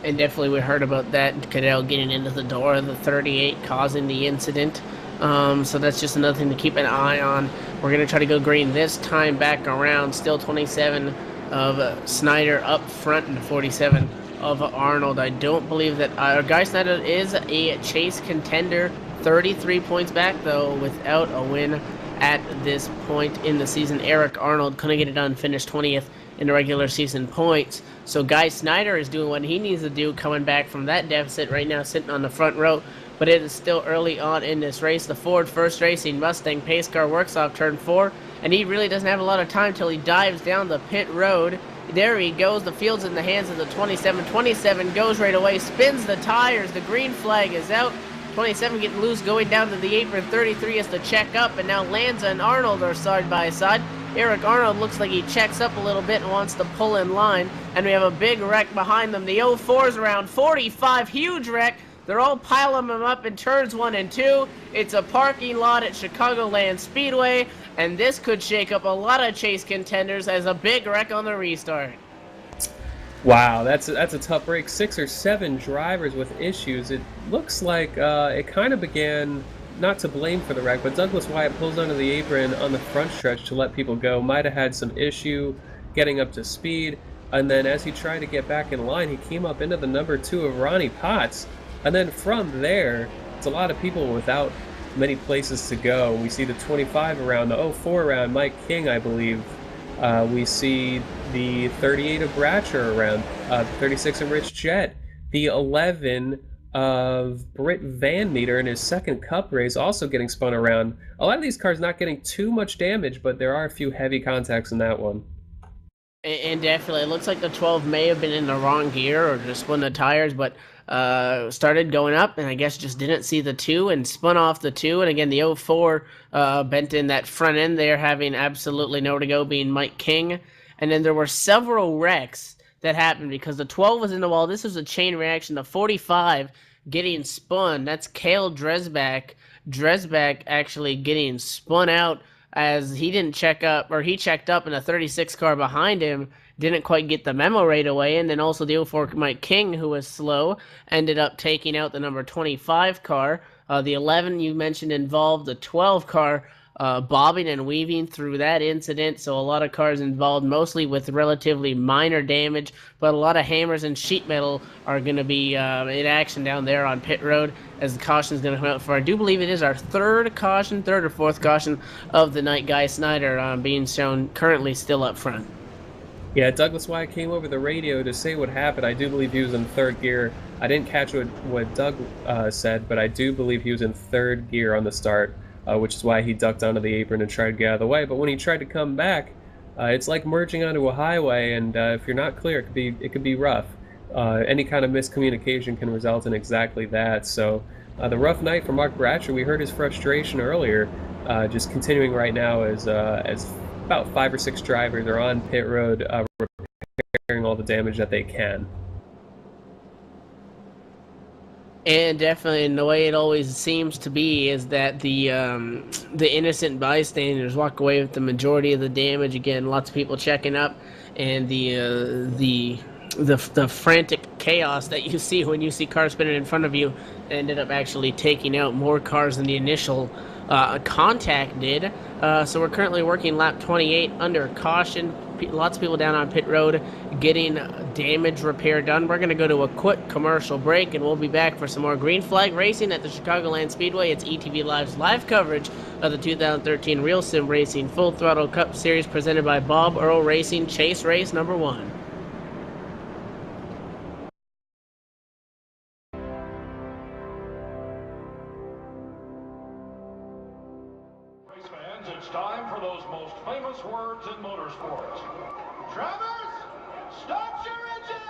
And definitely we heard about that, Cadell getting into the door of the 38 causing the incident. So that's just another thing to keep an eye on. We're going to try to go green this time back around. Still 27 of Snyder up front and 47 of Arnold. I don't believe that Guy Snyder is a chase contender. 33 points back, though, without a win at this point in the season. Eric Arnold couldn't get it done, finished 20th in the regular season points. So Guy Snyder is doing what he needs to do, coming back from that deficit right now, sitting on the front row. But it is still early on in this race. The Ford First Racing Mustang pace car works off turn 4, and he really doesn't have a lot of time till he dives down the pit road. There he goes. The field's in the hands of the 27. 27 goes right away, spins the tires. The green flag is out. 27 getting loose, going down to the apron. 33 has to check up, and now Lanza and Arnold are side by side. Eric Arnold looks like he checks up a little bit and wants to pull in line, and we have a big wreck behind them. The 04's around 45, huge wreck. They're all piling them up in turns 1 and 2. It's a parking lot at Chicagoland Speedway, and this could shake up a lot of chase contenders as a big wreck on the restart. Wow, that's a tough break. 6 or 7 drivers with issues. It looks like it kind of began, not to blame for the wreck, but Douglas Wyatt pulls under the apron on the front stretch to let people go. Might have had some issue getting up to speed, and then as he tried to get back in line, he came up into the number 2 of Ronnie Potts, and then from there, it's a lot of people without many places to go. We see the 25 around, the 04 around, Mike King, I believe, We see the 38 of Bratcher around, 36 of Rich Jett, the 11 of Britt Van Meter in his second Cup race, also getting spun around. A lot of these cars not getting too much damage, but there are a few heavy contacts in that one. And definitely, it looks like the 12 may have been in the wrong gear or just spun the tires, but started going up and I guess just didn't see the 2 and spun off the 2. And again, the 04 bent in that front end there, having absolutely nowhere to go, being Mike King. And then there were several wrecks that happened because the 12 was in the wall. This was a chain reaction. The 45 getting spun. That's Cale Dresbach. Dresbach actually getting spun out as he didn't check up, or he checked up in a 36 car behind him, didn't quite get the memo right away, and then also the 04 Mike King, who was slow, ended up taking out the number 25 car. The 11 you mentioned involved the 12 car bobbing and weaving through that incident, so a lot of cars involved, mostly with relatively minor damage, but a lot of hammers and sheet metal are going to be in action down there on pit road as the caution is going to come out for, I do believe it is our third or fourth caution of the night. Guy Snyder being shown currently still up front. Yeah, Douglas Wyatt came over the radio to say what happened. I do believe he was in third gear. I didn't catch what Doug said, but I do believe he was in third gear on the start, which is why he ducked onto the apron and tried to get out of the way. But when he tried to come back, it's like merging onto a highway, and if you're not clear, it could be rough. Any kind of miscommunication can result in exactly that. So the rough night for Mark Bratcher. We heard his frustration earlier, just continuing right now as about 5 or 6 drivers are on pit road repairing all the damage that they can. And definitely, and the way it always seems to be is that the innocent bystanders walk away with the majority of the damage. Again, lots of people checking up, and the frantic chaos that you see when you see cars spinning in front of you ended up actually taking out more cars than the initial contact did. So we're currently working lap 28 under caution. Lots of people down on pit road getting damage repair done. We're going to go to a quick commercial break, and we'll be back for some more green flag racing at the Chicagoland Speedway. It's ETV Live's live coverage of the 2013 Real Sim Racing Full Throttle Cup Series presented by Bob Earl Racing Chase Race number 1. It's time for those most famous words in motorsports. Drivers, start your engines!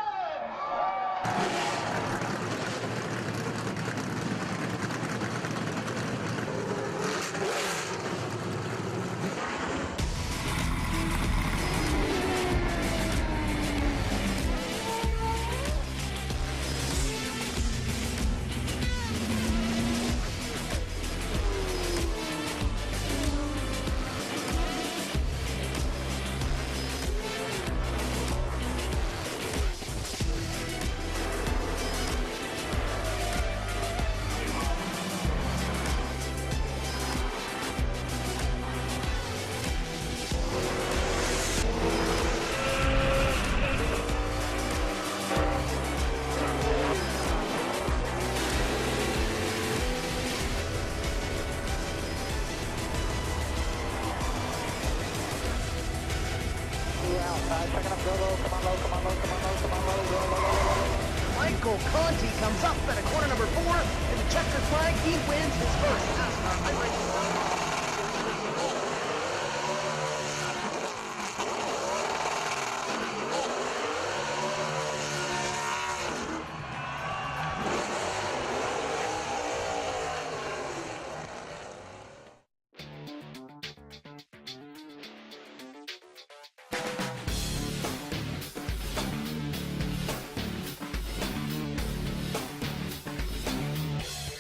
Michael Conti comes up at a corner number 4, and the checkered flag, he wins his first NASCAR iRacing.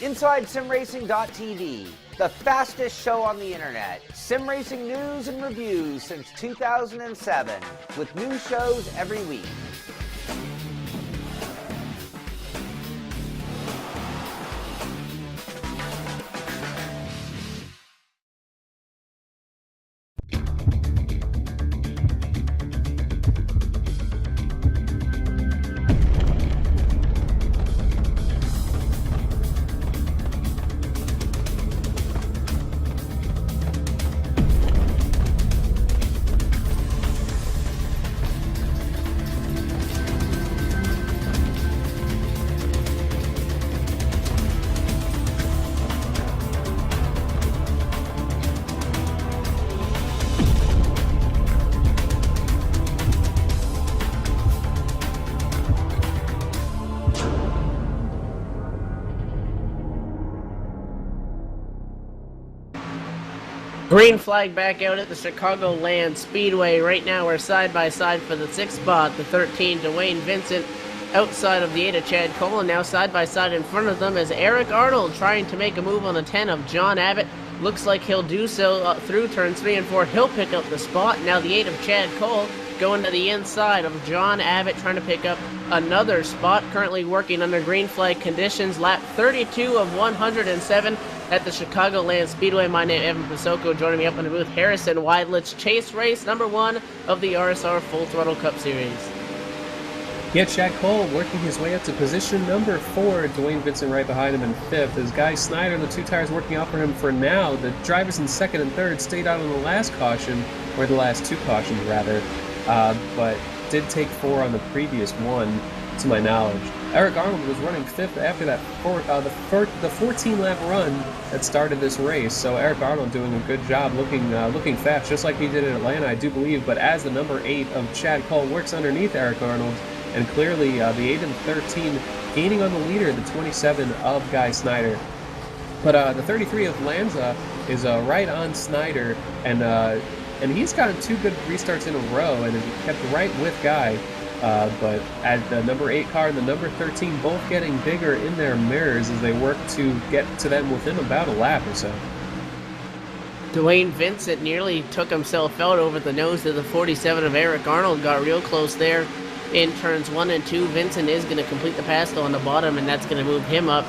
Inside SimRacing.tv, the fastest show on the internet. Sim racing news and reviews since 2007, with new shows every week. Green flag back out at the Chicagoland Speedway. Right now we're side by side for the 6th spot. The 13, Dwayne Vincent, outside of the 8 of Chad Cole, and now side by side in front of them is Eric Arnold trying to make a move on the 10 of John Abbott. Looks like he'll do so through turns 3 and 4. He'll pick up the spot. Now the 8 of Chad Cole going to the inside of John Abbott, trying to pick up another spot. Currently working under green flag conditions. Lap 32 of 107 at the Chicagoland Speedway. My name is Evan Pasoko. Joining me up in the booth, Harrison Weidlich. Chase race number 1 of the RSR Full Throttle Cup Series. Yeah, Chad Cole working his way up to position number 4. Dwayne Vincent right behind him in 5th. As Guy Snyder, the 2 tires working out for him for now. The drivers in 2nd and 3rd stayed out on the last caution, or the last 2 cautions rather, but did take 4 on the previous one, to my knowledge. Eric Arnold was running 5th after that the 14-lap run that started this race. So Eric Arnold doing a good job, looking fast, just like he did in Atlanta, I do believe. But as the number 8 of Chad Cole works underneath Eric Arnold, and clearly the 8 and 13 gaining on the leader, the 27 of Guy Snyder. But the 33 of Lanza is right on Snyder, and he's gotten 2 good restarts in a row, and kept right with Guy. But at the number 8 car and the number 13 both getting bigger in their mirrors as they work to get to them within about a lap or so. Dwayne Vincent nearly took himself out over the nose of the 47 of Eric Arnold. Got real close there in turns 1 and 2. Vincent is going to complete the pass though on the bottom, and that's going to move him up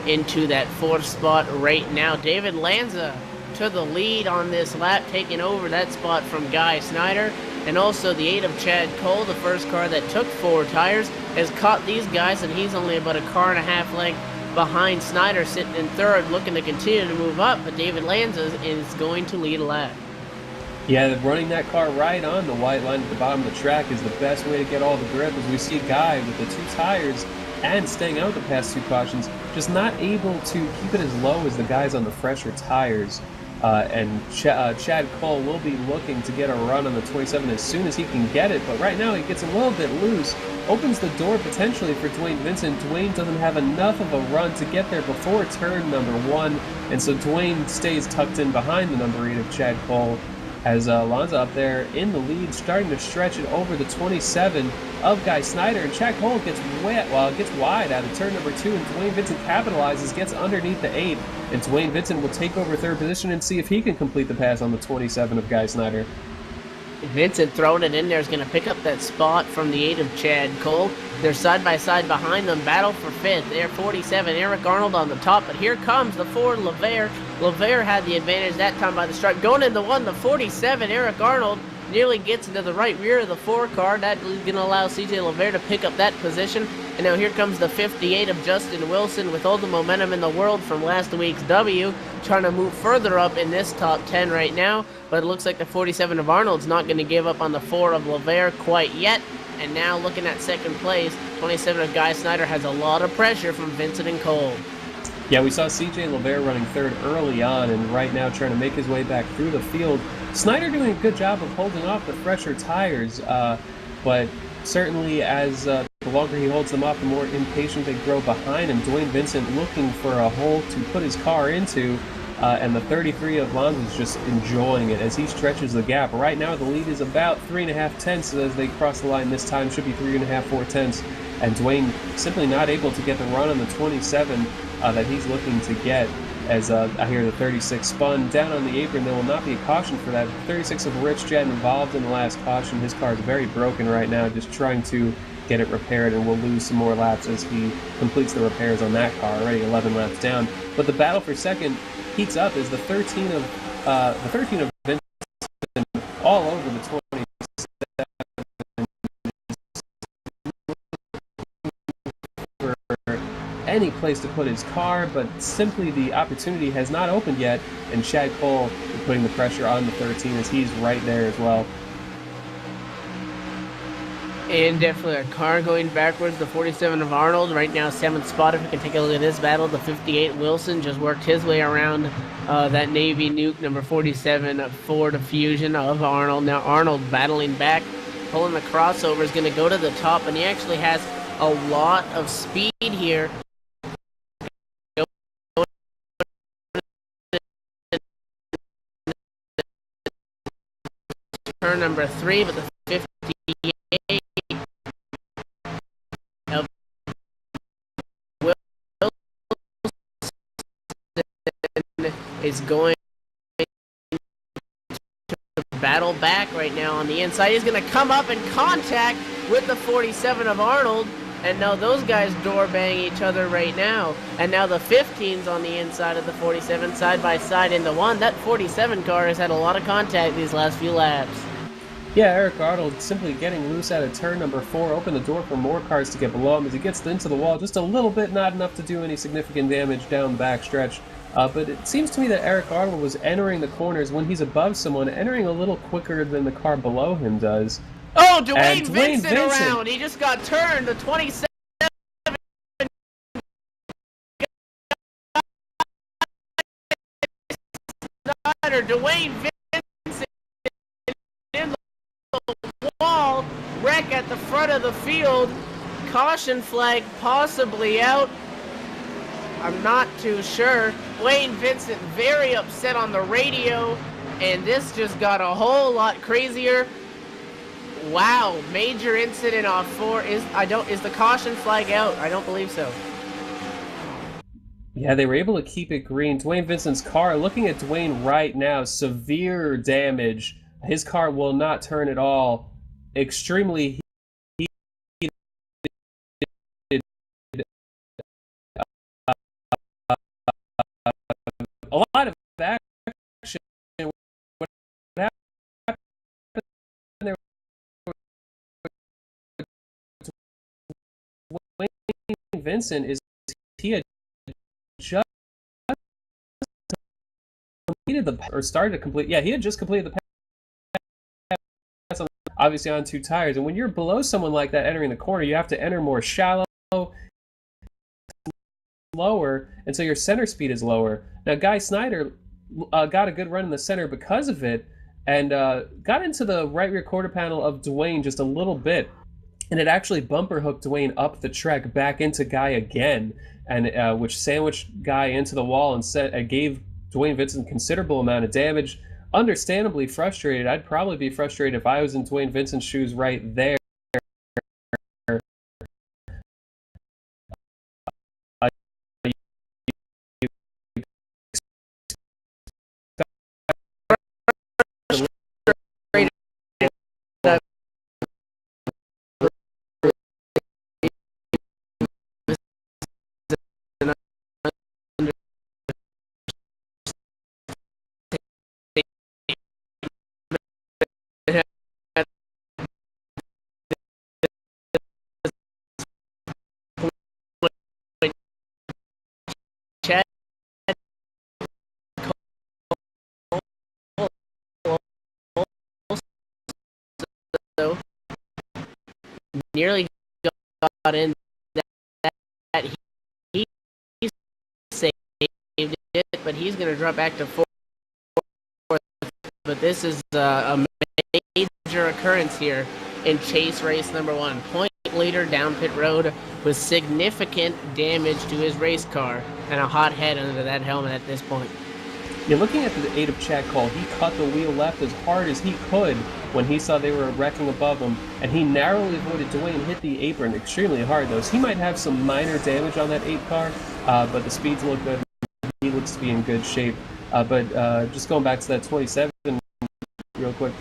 into that 4th spot right now. David Lanza to the lead on this lap, taking over that spot from Guy Snyder. And also the 8 of Chad Cole, the first car that took 4 tires, has caught these guys, and he's only about a car and a half length behind Snyder, sitting in 3rd, looking to continue to move up. But David Lanza is going to lead a lap. Yeah, running that car right on the white line at the bottom of the track is the best way to get all the grip, as we see Guy with the 2 tires and staying out the past 2 cautions, just not able to keep it as low as the guys on the fresher tires. Chad Cole will be looking to get a run on the 27 as soon as he can get it, but right now he gets a little bit loose, opens the door potentially for Dwayne Vincent. Dwayne doesn't have enough of a run to get there before turn number 1, and so Dwayne stays tucked in behind the number 8 of Chad Cole, as Lanza up there in the lead, starting to stretch it over the 27 of Guy Snyder, and Chad Cole gets wide out of turn number 2, and Dwayne Vincent capitalizes, gets underneath the 8, and Dwayne Vincent will take over 3rd position and see if he can complete the pass on the 27 of Guy Snyder. Vincent throwing it in there is going to pick up that spot from the 8 of Chad Cole. They're side by side behind them, battle for 5th. They're 47, Eric Arnold on the top, but here comes the 4, LeVere. LeVere had the advantage that time by the stripe. Going into 1, the 47, Eric Arnold nearly gets into the right rear of the 4 car. That is going to allow CJ LeVere to pick up that position. And now here comes the 58 of Justin Wilson with all the momentum in the world from last week's W, trying to move further up in this top 10 right now. But it looks like the 47 of Arnold's not going to give up on the 4 of LeVere quite yet. And now looking at 2nd place, 27 of Guy Snyder has a lot of pressure from Vincent and Cole. Yeah, we saw CJ LeVere running 3rd early on, and right now trying to make his way back through the field. Snyder doing a good job of holding off the fresher tires, but certainly as the longer he holds them off, the more impatient they grow behind him. Dwayne Vincent looking for a hole to put his car into, and the 33 of Lanza is just enjoying it as he stretches the gap. Right now the lead is about 3.5 tenths as they cross the line this time, should be 3.5, 4 tenths. And Dwayne simply not able to get the run on the 27 that he's looking to get, as I hear the 36 spun down on the apron. There will not be a caution for that. 36 of Rich Jet involved in the last caution. His car is very broken right now, just trying to get it repaired, and will lose some more laps as he completes the repairs on that car, already 11 laps down. But the battle for 2nd heats up as the 13 of Vincent all over the 27. Any place to put his car, but simply the opportunity has not opened yet, and Chad Cole is putting the pressure on the 13 as he's right there as well. And definitely a car going backwards, the 47 of Arnold, right now 7th spot. If we can take a look at this battle, the 58 Wilson just worked his way around that Navy Nuke, number 47 Ford Fusion of Arnold. Now Arnold battling back, pulling the crossover, is going to go to the top, and he actually has a lot of speed here. turn number 3, but the 58 of Wilson is going to battle back right now on the inside. He's going to come up in contact with the 47 of Arnold. And now those guys door bang each other right now. And now the 15's on the inside of the 47 side by side in the one. That 47 car has had a lot of contact these last few laps. Yeah, Eric Arnold simply getting loose out of turn number 4, opened the door for more cars to get below him as he gets into the wall just a little bit, not enough to do any significant damage down the backstretch. But it seems to me that Eric Arnold was entering the corners when he's above someone, entering a little quicker than the car below him does. Oh, Dwayne Vincent around. He just got turned. The 27. Dwayne Vincent in the wall. Wreck at the front of the field. Caution flag possibly out. I'm not too sure. Dwayne Vincent very upset on the radio. And this just got a whole lot crazier. Wow, major incident off 4. Is the caution flag out? I don't believe so. Yeah, they were able to keep it green. Dwayne Vincent's car, looking at Dwayne right now, severe damage. His car will not turn at all. Extremely heated. A lot of action. What happened there? Dwayne Vincent is he had just completed started to complete. Yeah, he had just completed the pass, obviously on 2 tires. And when you're below someone like that entering the corner, you have to enter more shallow, lower, and so your center speed is lower. Now, Guy Snyder got a good run in the center because of it, and got into the right rear quarter panel of Dwayne just a little bit. And it actually bumper hooked Dwayne up the track back into Guy again, and which sandwiched Guy into the wall and gave Dwayne Vincent considerable amount of damage. Understandably frustrated. I'd probably be frustrated if I was in Dwayne Vincent's shoes right there. Nearly got in that he saved it, but he's going to drop back to 4th. But this is a major occurrence here in chase race number 1. Point leader down pit road with significant damage to his race car and a hot head under that helmet at this point. You're looking at the 8 of Chad call. He cut the wheel left as hard as he could when he saw they were wrecking above him, and he narrowly avoided. Dwayne hit the apron extremely hard, though. So he might have some minor damage on that 8 car, but the speeds look good. He looks to be in good shape. But just going back to that 27 real quick.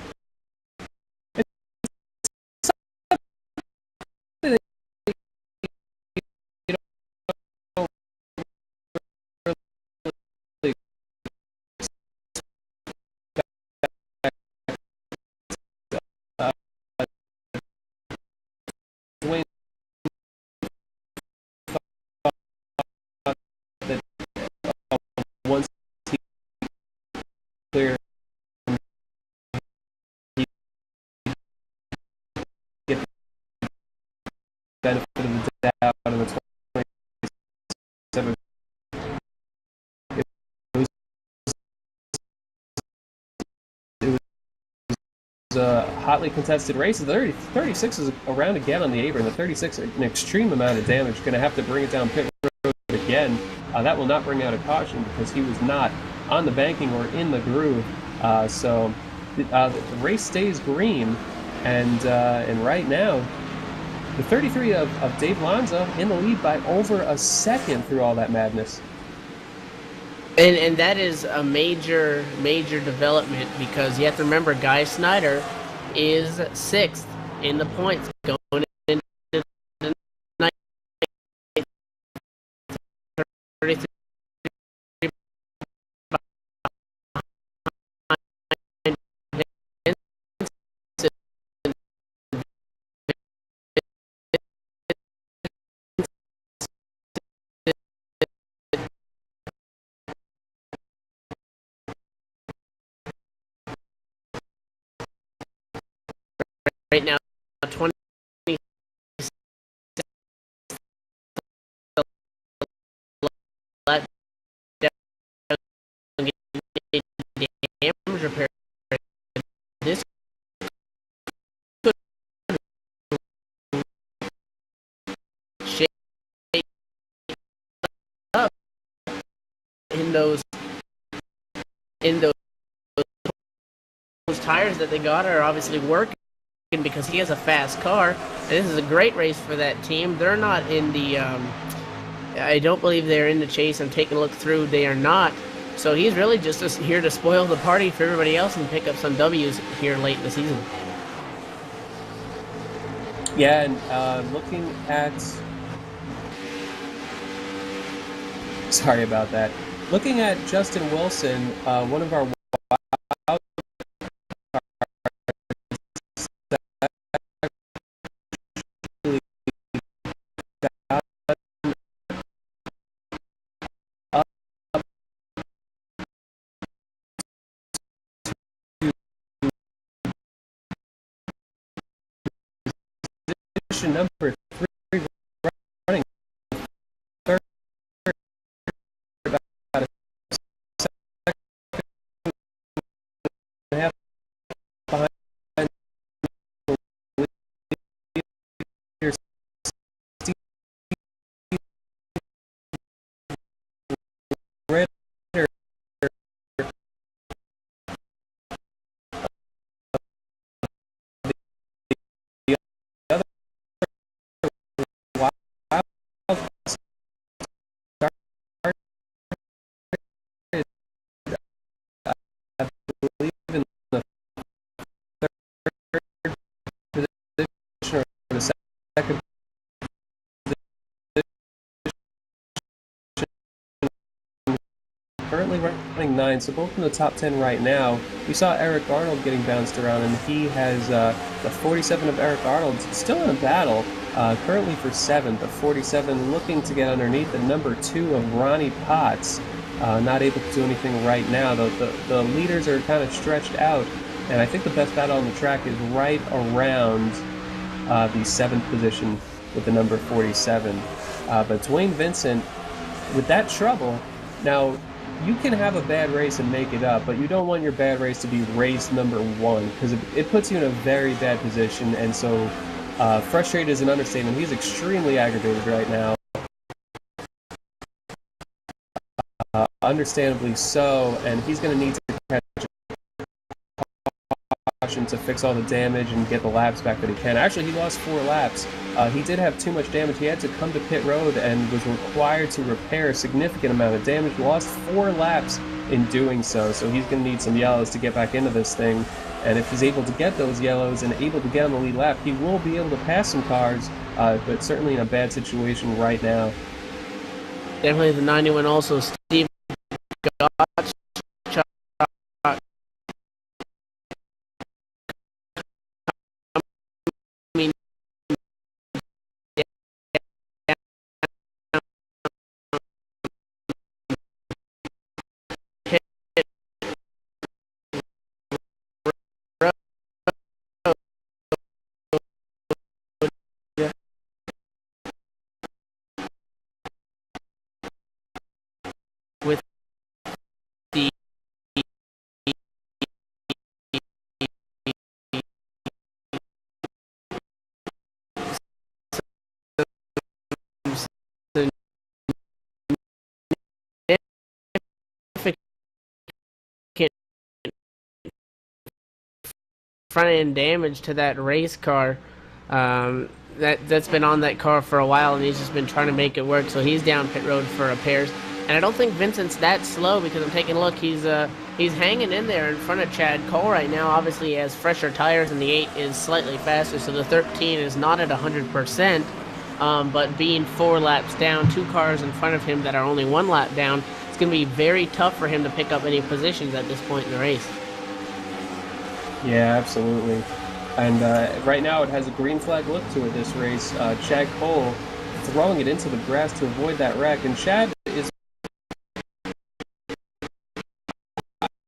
Once he clear, he get the benefit of the doubt on the 27. It was a hotly contested race. The 36 is around again on the apron. The 36, an extreme amount of damage. Going to have to bring it down pit road again. That will not bring out a caution because he was not on the banking or in the groove. So the race stays green, and right now, the 33 of Dave Lanza in the lead by over a second through all that madness. And that is a major development, because you have to remember Guy Snyder is 6th in the points going into the night. 33 right now, 20 left damage repair. This could shake up in those tires that they got are obviously working, because he has a fast car, and this is a great race for that team. They're not in the I don't believe they're in the chase. I'm taking a look through. They are not. So he's really just here to spoil the party for everybody else and pick up some W's here late in the season. Yeah, and looking at... Sorry about that. Looking at Justin Wilson, one of our wild number 3 running third, about a second and a half behind leader Steve Ritter. The other wild start is, I believe, in the third position, or the second position, currently running 9, so both in the top 10 right now. We saw Eric Arnold getting bounced around, and he has the 47 of Eric Arnold still in a battle, currently for 7th. The 47 looking to get underneath the number 2 of Ronnie Potts, not able to do anything right now. The leaders are kind of stretched out, and I think the best battle on the track is right around the 7th position with the number 47. But Dwayne Vincent, with that trouble, now you can have a bad race and make it up, but you don't want your bad race to be race number 1, because it puts you in a very bad position. And so frustrated is an understatement. He's extremely aggravated right now, understandably so, and he's going to need to catch caution to fix all the damage and get the laps back that he can. Actually, he lost 4 laps. He did have too much damage. He had to come to pit road and was required to repair a significant amount of damage. Lost 4 laps in doing so, so he's going to need some yellows to get back into this thing. And if he's able to get those yellows and able to get on the lead lap, he will be able to pass some cars, but certainly in a bad situation right now. Definitely the 91 also, Steve Gotch. With front end damage to that race car. That's been on that car for a while, and he's just been trying to make it work. So he's down pit road for repairs. And I don't think Vincent's that slow, because I'm taking a look. He's hanging in there in front of Chad Cole right now. Obviously, he has fresher tires, and the 8 is slightly faster, so the 13 is not at 100%. But being 4 laps down, 2 cars in front of him that are only 1 lap down, it's going to be very tough for him to pick up any positions at this point in the race. Yeah, absolutely. And right now it has a green flag look to it, this race. Chad Cole throwing it into the grass to avoid that wreck. And Chad is,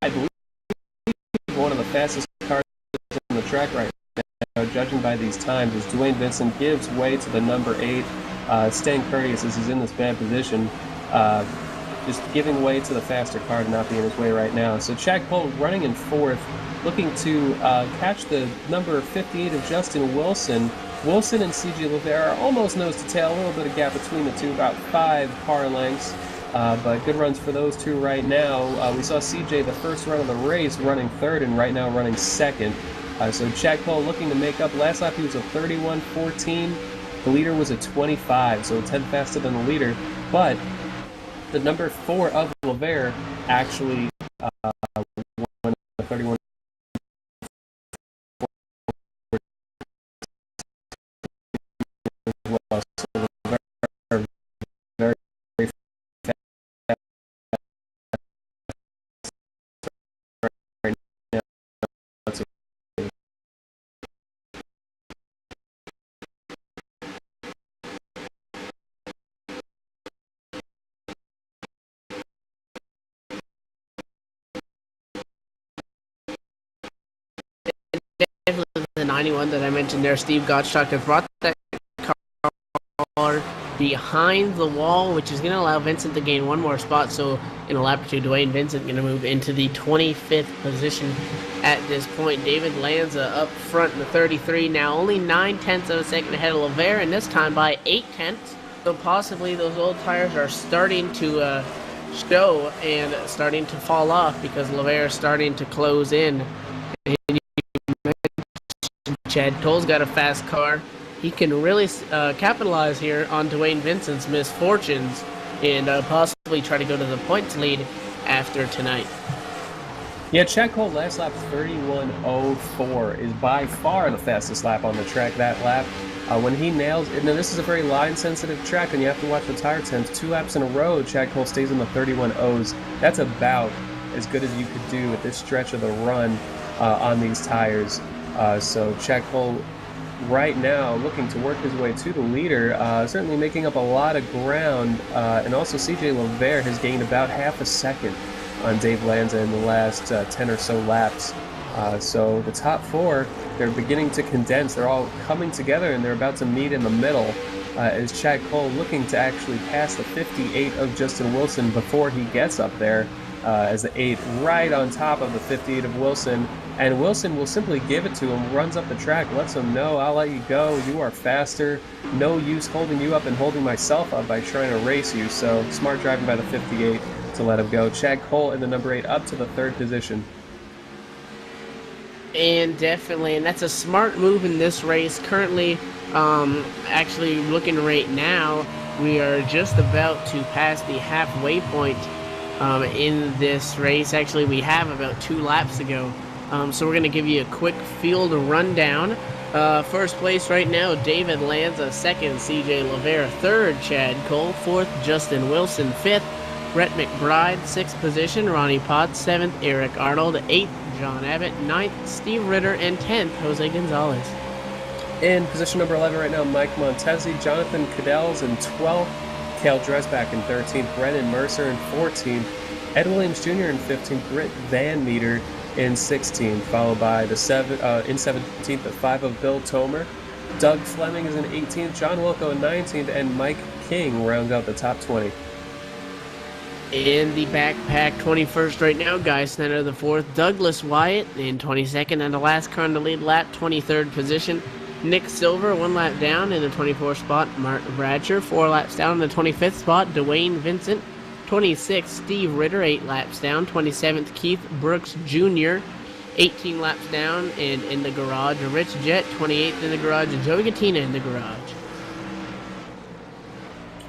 I believe, one of the fastest cars on the track right now, judging by these times, as Dwayne Vincent gives way to the number 8, staying courteous as he's in this bad position, just giving way to the faster car to not be in his way right now. So Chad Cole running in 4th, looking to catch the number 58 of Justin Wilson. Wilson and CJ Lavere are almost nose to tail, a little bit of gap between the two, about 5 car lengths. But good runs for those two right now. We saw CJ the first run of the race running 3rd, and right now running 2nd. So Chad Cole looking to make up. Last lap he was a 31.14. The leader was a 25, so 10 faster than the leader. But the number 4 of Lavere actually won the 31. Well, so very, very fast right now. It's Definitely the 91 that I mentioned there, Steve Gottschalk, has brought that car behind the wall, which is going to allow Vincent to gain 1 more spot. So in a lap or 2, Dwayne Vincent going to move into the 25th position at this point. David Lanza up front in the 33, now only 9/10 of a second ahead of Lavere, and this time by 8/10. So possibly those old tires are starting to show and starting to fall off, because Lavere is starting to close in. And Chad Cole's got a fast car. He can really capitalize here on Dwayne Vincent's misfortunes and possibly try to go to the points lead after tonight. Yeah, Chad Cole last lap 31.04 is by far the fastest lap on the track that lap. When he nails, and this is a very line-sensitive track, and you have to watch the tire temps. 2 laps in a row, Chad Cole stays in the 31.0s. That's about as good as you could do at this stretch of the run on these tires. So Chad Cole right now looking to work his way to the leader, certainly making up a lot of ground, and also CJ Lavere has gained about half a second on Dave Lanza in the last 10 or so laps. So the top 4, they're beginning to condense. They're all coming together, and they're about to meet in the middle, as Chad Cole looking to actually pass the 58 of Justin Wilson before he gets up there, as the 8 right on top of the 58 of Wilson. And Wilson will simply give it to him, runs up the track, lets him know, I'll let you go, you are faster, no use holding you up and holding myself up by trying to race you. So smart driving by the 58 to let him go. Chad Cole in the number 8 up to the 3rd position. And definitely, and that's a smart move in this race. Currently, actually looking right now, we are just about to pass the halfway point in this race. Actually, we have about 2 laps to go. So we're going to give you a quick field rundown. First place right now, David Lanza. 2nd, CJ Lavere. 3rd, Chad Cole. 4th, Justin Wilson. 5th, Brett McBride. 6th position, Ronnie Potts. 7th, Eric Arnold. 8th, John Abbott. 9th, Steve Ritter. And 10th, Jose Gonzalez. In position number 11 right now, Mike Montesi. Jonathan Cadel's in 12th. Cale Dresbach in 13th. Brennan Mercer in 14th. Ed Williams Jr. in 15th. Britt Van Meter in 16th, followed by the in 17th, the 5 of Bill Tomer. Doug Fleming is in 18th, John Wilco in 19th, and Mike King rounds out the top 20. In the backpack, 21st right now, Guy Snyder the 4th, Douglas Wyatt in 22nd, and the last car in the lead lap, 23rd position. Nick Silver, 1 lap down in the 24th spot. Mark Bradger, 4 laps down in the 25th spot. Dwayne Vincent, 26th, Steve Ritter, 8 laps down. 27th, Keith Brooks Jr. 18 laps down and in the garage. Rich Jet, 28th in the garage, and Joey Gattina in the garage.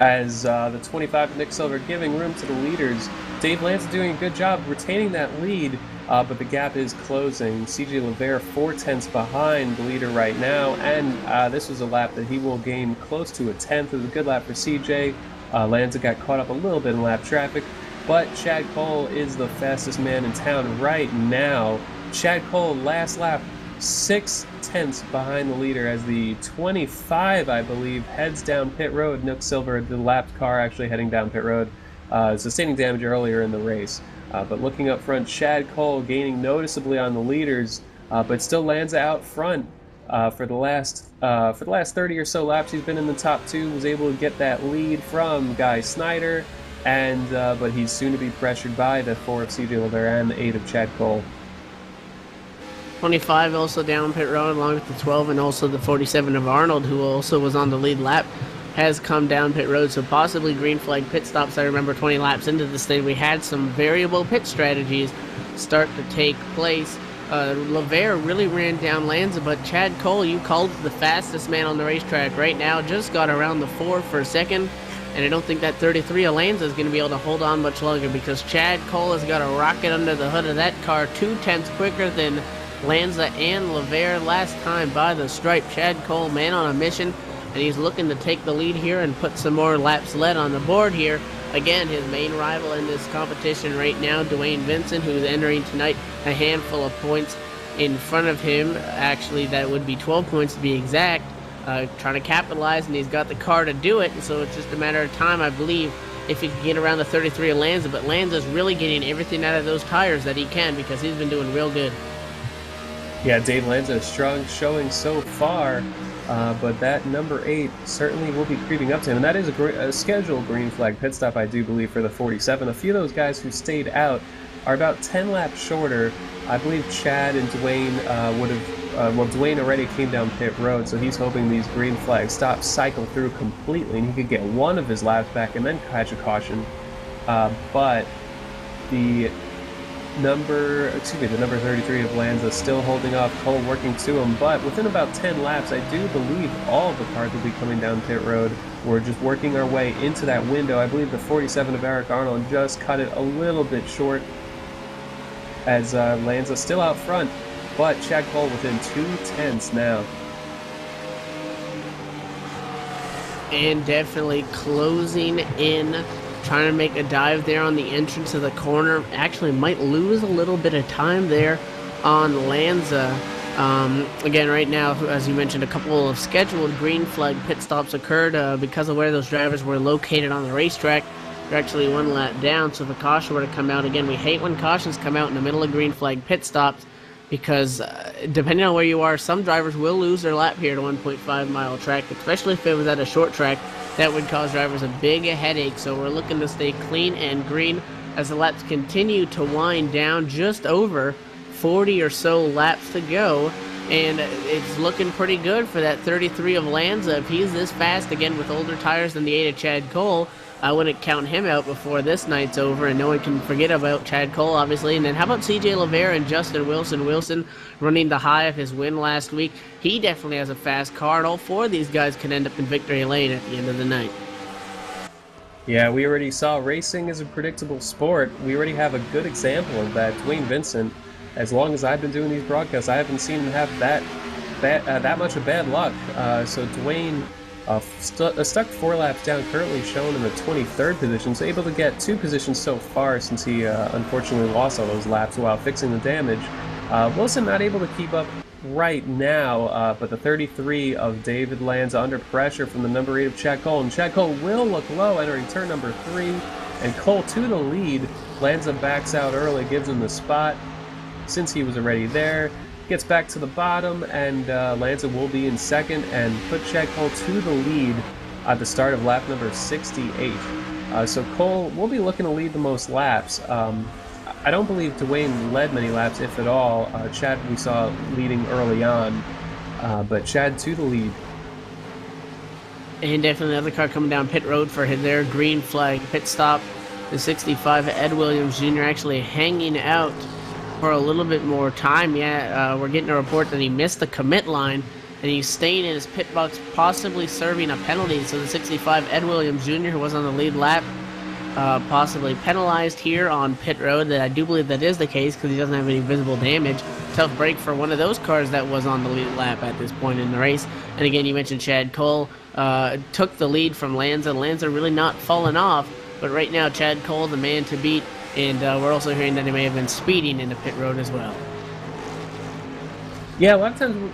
As the 25 Nick Silver giving room to the leaders, Dave Lance doing a good job retaining that lead, but the gap is closing. CJ Levere 4/10 behind the leader right now, and this was a lap that he will gain close to a 10th. It was a good lap for CJ. Lanza got caught up a little bit in lap traffic, but Chad Cole is the fastest man in town right now. Chad Cole, last lap, 6/10 behind the leader as the 25, I believe, heads down pit road. Nook Silver, the lapped car, actually heading down pit road, sustaining damage earlier in the race. But looking up front, Chad Cole gaining noticeably on the leaders, but still Lanza out front for the last 30 or so laps. He's been in the top two, was able to get that lead from Guy Snyder, and but he's soon to be pressured by the 4 of CJ Levere and the 8 of Chad Cole. 25 also down pit road along with the 12, and also the 47 of Arnold, who also was on the lead lap, has come down pit road. So possibly green flag pit stops. I remember 20 laps into this thing, we had some variable pit strategies start to take place. Levere really ran down Lanza, but Chad Cole, you called the fastest man on the racetrack right now, just got around the 4 for a second. And I don't think that 33 of Lanza is going to be able to hold on much longer, because Chad Cole has got a rocket under the hood of that car, 2/10 quicker than Lanza and Levere last time by the stripe. Chad Cole, man on a mission, and he's looking to take the lead here and put some more laps led on the board here. Again, his main rival in this competition right now, Dwayne Vincent, who's entering tonight a handful of points in front of him. Actually, that would be 12 points to be exact. Trying to capitalize, and he's got the car to do it, and so it's just a matter of time, I believe, if he can get around the 33 of Lanza. But Lanza's really getting everything out of those tires that he can, because he's been doing real good. Yeah, Dave Lanza is strong showing so far, but that number 8 certainly will be creeping up to him. And that is a scheduled green flag pit stop, I do believe, for the 47. A few of those guys who stayed out are about 10 laps shorter. I believe Chad and Dwayne would have, Dwayne already came down pit road, so he's hoping these green flag stops cycle through completely and he could get one of his laps back and then catch a caution. But the number 33 of Lanza still holding off Cole, working to him, but within about 10 laps, I do believe all of the cars will be coming down pit road. We're just working our way into that window. I believe the 47 of Eric Arnold just cut it a little bit short, as Lanza still out front, but Chad Cole within 2/10 now. And definitely closing in, trying to make a dive there on the entrance of the corner. Actually might lose a little bit of time there on Lanza. Again, right now, as you mentioned, a couple of scheduled green flag pit stops occurred because of where those drivers were located on the racetrack. They're actually one lap down, so if a caution were to come out, again, we hate when cautions come out in the middle of green flag pit stops, because depending on where you are, some drivers will lose their lap here at a 1.5-mile track, especially if it was at a short track. That would cause drivers a big headache, so we're looking to stay clean and green as the laps continue to wind down. Just over 40 or so laps to go, and it's looking pretty good for that 33 of Lanza. If he's this fast, again, with older tires than the 8 of Chad Cole, I wouldn't count him out before this night's over, and no one can forget about Chad Cole, obviously. And then how about CJ Levere and Justin Wilson? Wilson running the high of his win last week. He definitely has a fast car, and all 4 of these guys can end up in victory lane at the end of the night. Yeah, we already saw racing is a predictable sport. We already have a good example of that. Dwayne Vincent, as long as I've been doing these broadcasts, I haven't seen him have that much of bad luck. So Dwayne stuck 4 laps down, currently shown in the 23rd position, so able to get 2 positions so far since he unfortunately lost all those laps while fixing the damage. Wilson not able to keep up right now, but the 33 of David Lanza under pressure from the number 8 of Chad Cole, and Chad Cole will look low entering turn number 3, and Cole to the lead. Lanza backs out early, gives him the spot since he was already there. Gets back to the bottom, and Lanza will be in second and put Chad Cole to the lead at the start of lap number 68. So Cole will be looking to lead the most laps. I don't believe Dwayne led many laps, if at all. Chad we saw leading early on, but Chad to the lead. And definitely another car coming down pit road for their green flag pit stop. The 65 Ed Williams Jr. actually hanging out for a little bit more time. We're getting a report that he missed the commit line, and he's staying in his pit box, possibly serving a penalty. So the 65 Ed Williams Jr., who was on the lead lap, possibly penalized here on pit road. That I do believe that is the case because he doesn't have any visible damage. Tough break for one of those cars that was on the lead lap at this point in the race. And again, you mentioned Chad Cole took the lead from Lanza. Lanza really not falling off, but right now Chad Cole the man to beat. And we're also hearing that he may have been speeding into pit road as well. Yeah, a lot of times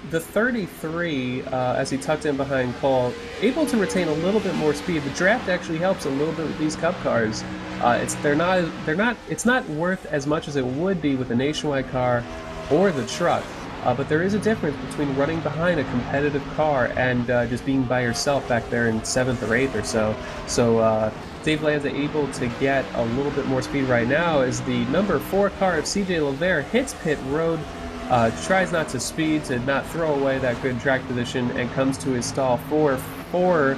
the 33, as he tucked in behind Cole, able to retain a little bit more speed. The draft actually helps a little bit with these Cup cars. It's not worth as much as it would be with a Nationwide car or the truck. But there is a difference between running behind a competitive car and just being by yourself back there in 7th or 8th or so. So Dave Lanza able to get a little bit more speed right now as the number 4 car of CJ LeVere hits pit road, tries not to speed, to not throw away that good track position, and comes to his stall 4-4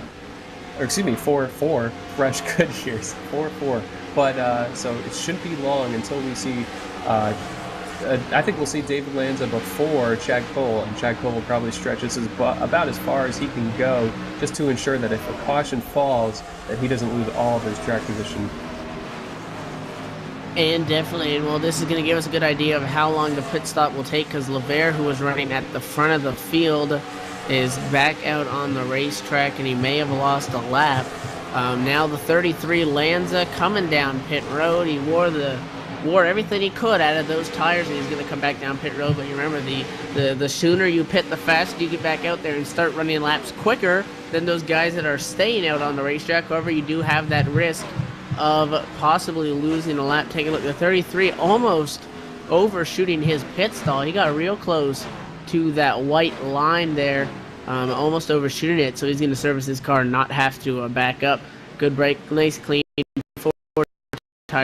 fresh Goodyears. 4-4. But so it shouldn't be long until we see I think we'll see David Lanza before Chad Cole, and Chad Cole will probably stretch this about as far as he can go, just to ensure that if a caution falls, that he doesn't lose all of his track position. And definitely, well, this is going to give us a good idea of how long the pit stop will take, because LeVere, who was running at the front of the field, is back out on the racetrack, and he may have lost a lap. Now the 33 Lanza coming down pit road. He wore everything he could out of those tires, and he's going to come back down pit road. But you remember, the sooner you pit, the faster you get back out there and start running laps quicker than those guys that are staying out on the racetrack. However, you do have that risk of possibly losing a lap. Take a look. The 33 almost overshooting his pit stall. He got real close to that white line there, almost overshooting it. So he's going to service his car and not have to back up. Good break, nice clean tire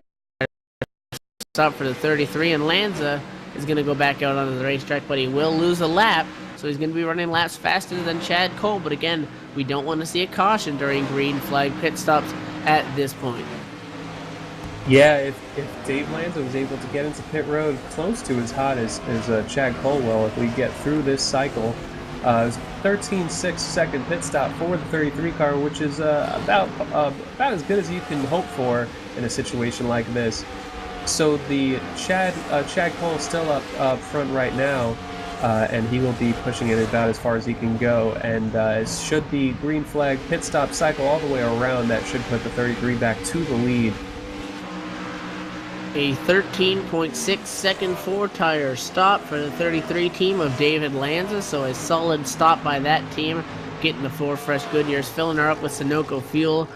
stop for the 33, and Lanza is going to go back out onto the racetrack, but he will lose a lap, so he's going to be running laps faster than Chad Cole. But again, we don't want to see a caution during green flag pit stops at this point. Yeah, if Dave Lanza was able to get into pit road close to as hot as Chad Cole will, if we get through this cycle, 13.6 second pit stop for the 33 car, which is about as good as you can hope for in a situation like this. So the Chad Cole is still up front right now, and he will be pushing it about as far as he can go. And should the green flag pit stop cycle all the way around, that should put the 33 back to the lead. A 13.6 second 4-tire stop for the 33 team of David Lanza, so a solid stop by that team, getting the 4 fresh Goodyears, filling her up with Sunoco fuel,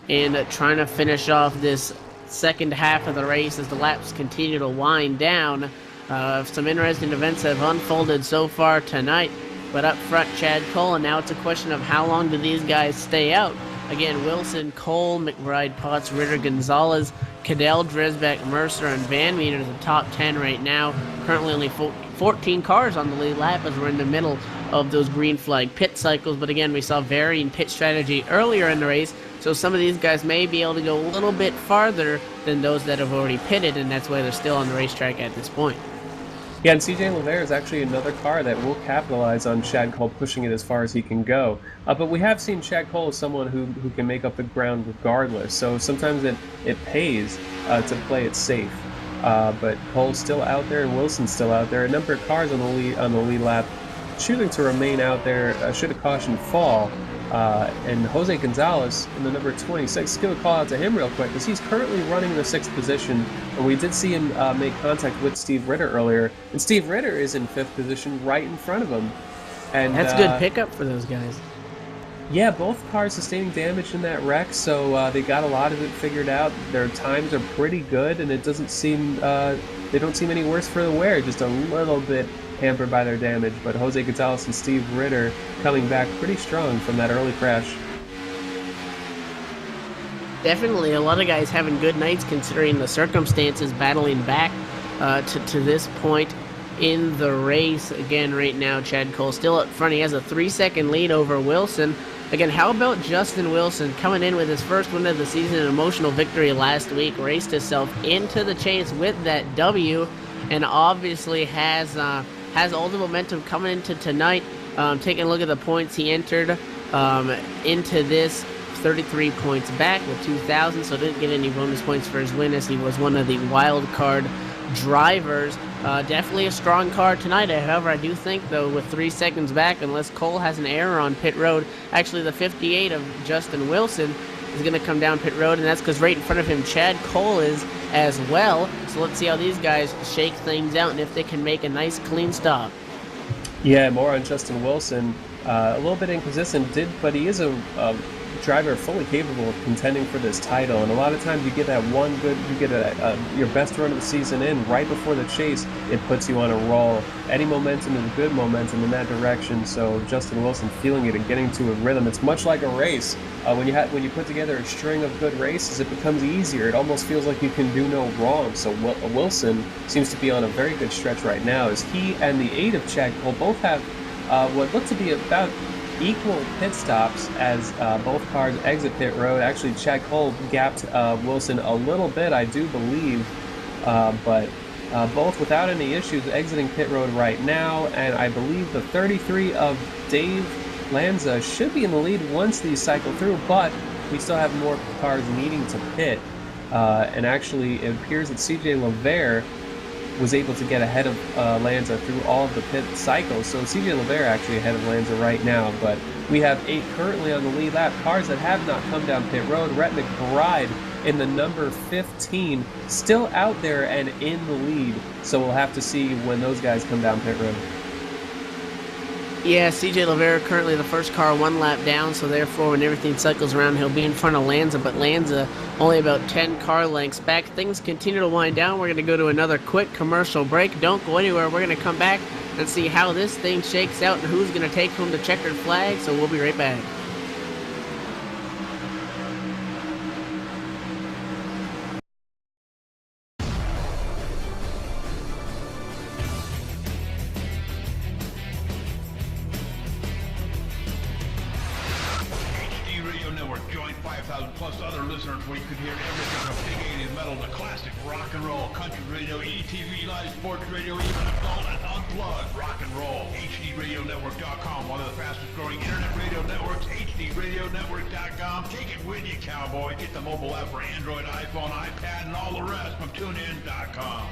and trying to finish off this second half of the race as the laps continue to wind down. Some interesting events have unfolded so far tonight, but up front Chad Cole, and now it's a question of how long do these guys stay out. Again, Wilson, Cole, McBride, Potts, Ritter, Gonzalez, Cadell, Dresbeck, Mercer, and Van Meter is the top 10 right now. Currently only 14 cars on the lead lap as we're in the middle of those green flag pit cycles. But again, we saw varying pit strategy earlier in the race, so some of these guys may be able to go a little bit farther than those that have already pitted, and that's why they're still on the racetrack at this point. Yeah, and CJ LeVere is actually another car that will capitalize on Chad Cole pushing it as far as he can go. But we have seen Chad Cole as someone who can make up the ground regardless, so sometimes it pays to play it safe. But Cole's still out there, and Wilson's still out there. A number of cars on the lead lap choosing to remain out there should a caution fall. And Jose Gonzalez in the number 26, let's give a call out to him real quick, because he's currently running the 6th position, and we did see him make contact with Steve Ritter earlier, and Steve Ritter is in 5th position right in front of him. And that's a good pickup for those guys. Yeah, both cars sustaining damage in that wreck, so they got a lot of it figured out. Their times are pretty good, and it doesn't seem they don't seem any worse for the wear, just a little bit hampered by their damage. But Jose Gonzalez and Steve Ritter coming back pretty strong from that early crash. Definitely a lot of guys having good nights considering the circumstances, battling back to this point in the race. Again, right now Chad Cole still up front. He has a 3-second lead over Wilson. Again, how about Justin Wilson coming in with his first win of the season, an emotional victory last week, raced himself into the chase with that W, and obviously has all the momentum coming into tonight. Taking a look at the points he entered into this, 33 points back with 2,000, so didn't get any bonus points for his win as he was one of the wild card drivers. Definitely a strong car tonight. However, I do think, though, with 3 seconds back, unless Cole has an error on pit road, actually the 58 of Justin Wilson is going to come down pit road, and that's because right in front of him, Chad Cole is as well. So let's see how these guys shake things out and if they can make a nice, clean stop. Yeah, more on Justin Wilson. A little bit inconsistent, but he is a driver fully capable of contending for this title. And a lot of times you get that one good, you get your best run of the season in right before the chase, it puts you on a roll. Any momentum is good momentum in that direction. So Justin Wilson feeling it and getting to a rhythm. It's much like a race. When you put together a string of good races, it becomes easier. It almost feels like you can do no wrong. So Wilson seems to be on a very good stretch right now, as he and the 8 of Chad Cole both have what look to be about equal pit stops as both cars exit pit road. Actually, Chad Cole gapped Wilson a little bit, I do believe, but both without any issues exiting pit road right now. And I believe the 33 of Dave Lanza should be in the lead once these cycle through, but we still have more cars needing to pit. And actually, it appears that CJ LeVere was able to get ahead of Lanza through all of the pit cycles. So CJ LeVere actually ahead of Lanza right now, but we have 8 currently on the lead lap. Cars that have not come down pit road. Rhett McBride in the number 15, still out there and in the lead. So we'll have to see when those guys come down pit road. Yeah, CJ LeVere currently the first car 1 lap down, so therefore when everything cycles around, he'll be in front of Lanza, but Lanza only about 10 car lengths back. Things continue to wind down. We're going to go to another quick commercial break. Don't go anywhere. We're going to come back and see how this thing shakes out and who's going to take home the checkered flag, so we'll be right back. Plus other listeners where you can hear everything from big 80s metal to classic rock and roll, country radio, ETVLIVE, sports radio, even adult and unplugged rock and roll. HDRadioNetwork.com, one of the fastest growing internet radio networks, HDRadioNetwork.com. Take it with you, cowboy. Get the mobile app for Android, iPhone, iPad, and all the rest from TuneIn.com.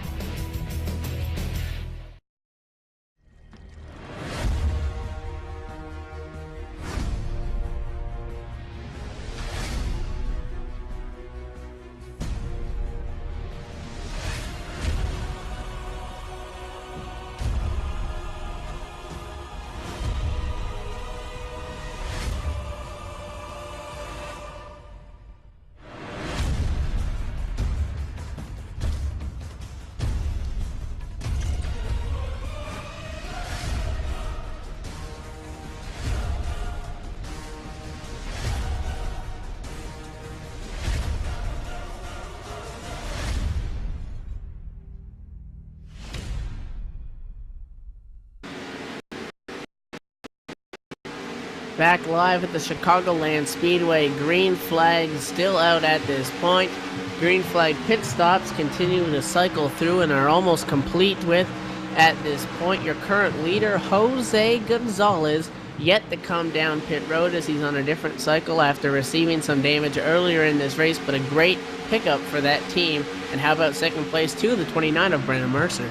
Back live at the Chicagoland Speedway. Green flag still out at this point. Green flag pit stops continue to cycle through and are almost complete with, at this point, your current leader, Jose Gonzalez, yet to come down pit road as he's on a different cycle after receiving some damage earlier in this race, but a great pickup for that team. And how about second place to the 29 of Brennan Mercer?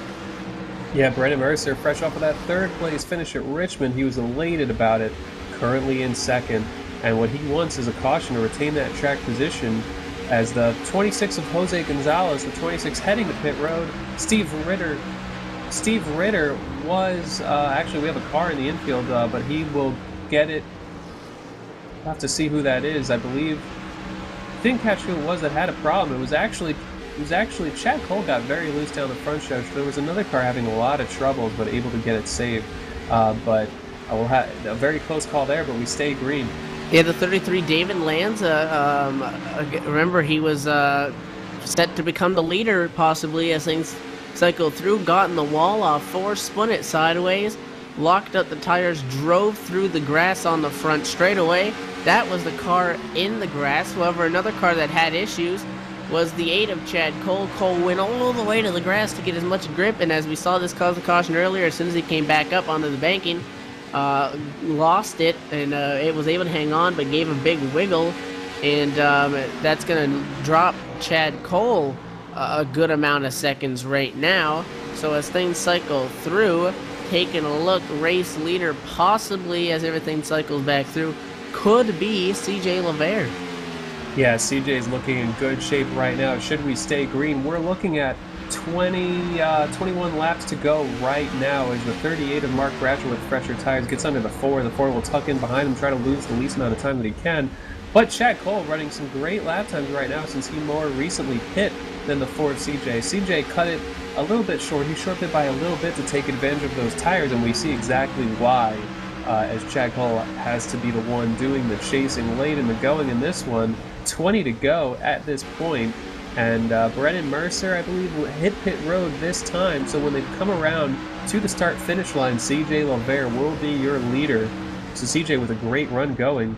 Yeah, Brennan Mercer, fresh off of that 3rd place finish at Richmond, he was elated about it. Currently in 2nd, and what he wants is a caution to retain that track position as the 26 of Jose Gonzalez, the 26 heading to pit road. Steve Ritter was actually, we have a car in the infield, but he will get it. We'll have to see who that is. I didn't catch who it was that had a problem. It was actually Chad Cole got very loose down the front stretch. There was another car having a lot of troubles, but able to get it saved. But we'll have a very close call there, but we stay green. Yeah, the 33 David Lanza, remember he was set to become the leader possibly as things cycled through, got in the wall off 4, spun it sideways, locked up the tires, drove through the grass on the front straightaway, that was the car in the grass. However, another car that had issues was the 8 of Chad Cole. Cole went all the way to the grass to get as much grip, and as we saw this cause a caution earlier, as soon as he came back up onto the banking, lost it, and it was able to hang on, but gave a big wiggle, and that's going to drop Chad Cole a good amount of seconds right now. So as things cycle through, taking a look, race leader possibly, as everything cycles back through, could be CJ LeVere. Yeah, CJ is looking in good shape right now. Should we stay green, we're looking at 21 laps to go right now as the 38 of Mark Bratcher with fresher tires gets under the 4. The 4 will tuck in behind him, try to lose the least amount of time that he can. But Chad Cole running some great lap times right now since he more recently pit than the 4 of CJ. CJ cut it a little bit short. He short pit by a little bit to take advantage of those tires, and we see exactly why. As Chad Cole has to be the one doing the chasing late in the going in this one. 20 to go at this point, and Brennan Mercer, I believe, will hit pit road this time, so when they come around to the start-finish line, CJ LeVere will be your leader. So CJ with a great run going.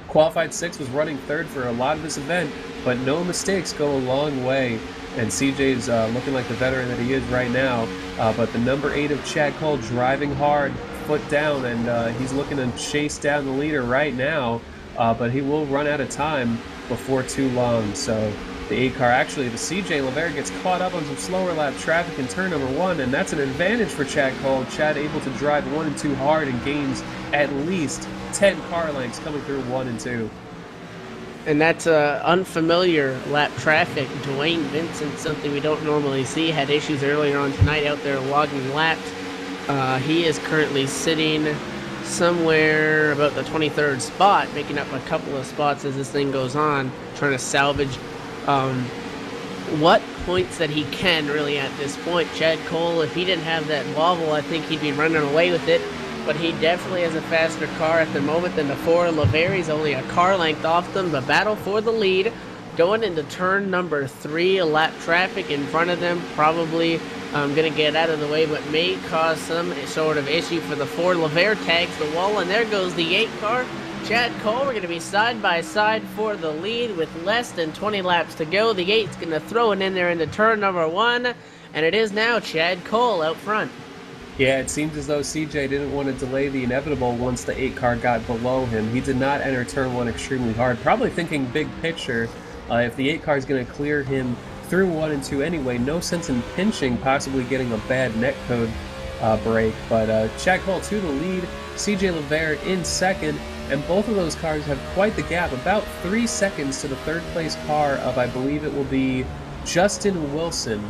Qualified 6th, was running 3rd for a lot of this event, but no mistakes go a long way, and CJ's looking like the veteran that he is right now, but the number 8 of Chad Cole driving hard, foot down, and he's looking to chase down the leader right now, but he will run out of time before too long. So the 8 car, actually the CJ LeVere, gets caught up on some slower lap traffic in turn number 1, and that's an advantage for Chad Cole. Chad able to drive 1 and 2 hard and gains at least 10 car lengths coming through 1 and 2. And that's unfamiliar lap traffic. Dwayne Vincent, something we don't normally see, had issues earlier on tonight out there logging laps. He is currently sitting somewhere about the 23rd spot, making up a couple of spots as this thing goes on, trying to salvage what points that he can really at this point. Chad Cole, if he didn't have that wobble, I think he'd be running away with it, but he definitely has a faster car at the moment than the 4 LeVere. He's only a car length off them. The battle for the lead going into turn number 3, a lap traffic in front of them, probably going to get out of the way, but may cause some sort of issue for the 4. LeVere tags the wall, and there goes the 8 car. Chad Cole, we're going to be side by side for the lead with less than 20 laps to go. The 8's going to throw it in there into turn number 1, and it is now Chad Cole out front. Yeah, it seems as though CJ didn't want to delay the inevitable once the 8 car got below him. He did not enter turn 1 extremely hard, probably thinking big picture. If the 8 car is going to clear him through 1 and 2 anyway, no sense in pinching, possibly getting a bad netcode break. But Chad Cole to the lead, CJ LeVere in 2nd, and both of those cars have quite the gap, about 3 seconds to the 3rd place car of, I believe it will be Justin Wilson.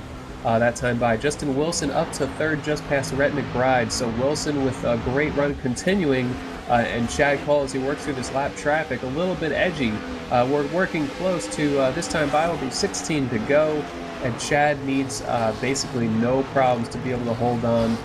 That time by Justin Wilson up to 3rd, just past Rhett McBride. So Wilson with a great run continuing, and Chad Cole, as he works through this lap traffic, a little bit edgy. We're working close to this time by will be 16 to go, and Chad needs basically no problems to be able to hold on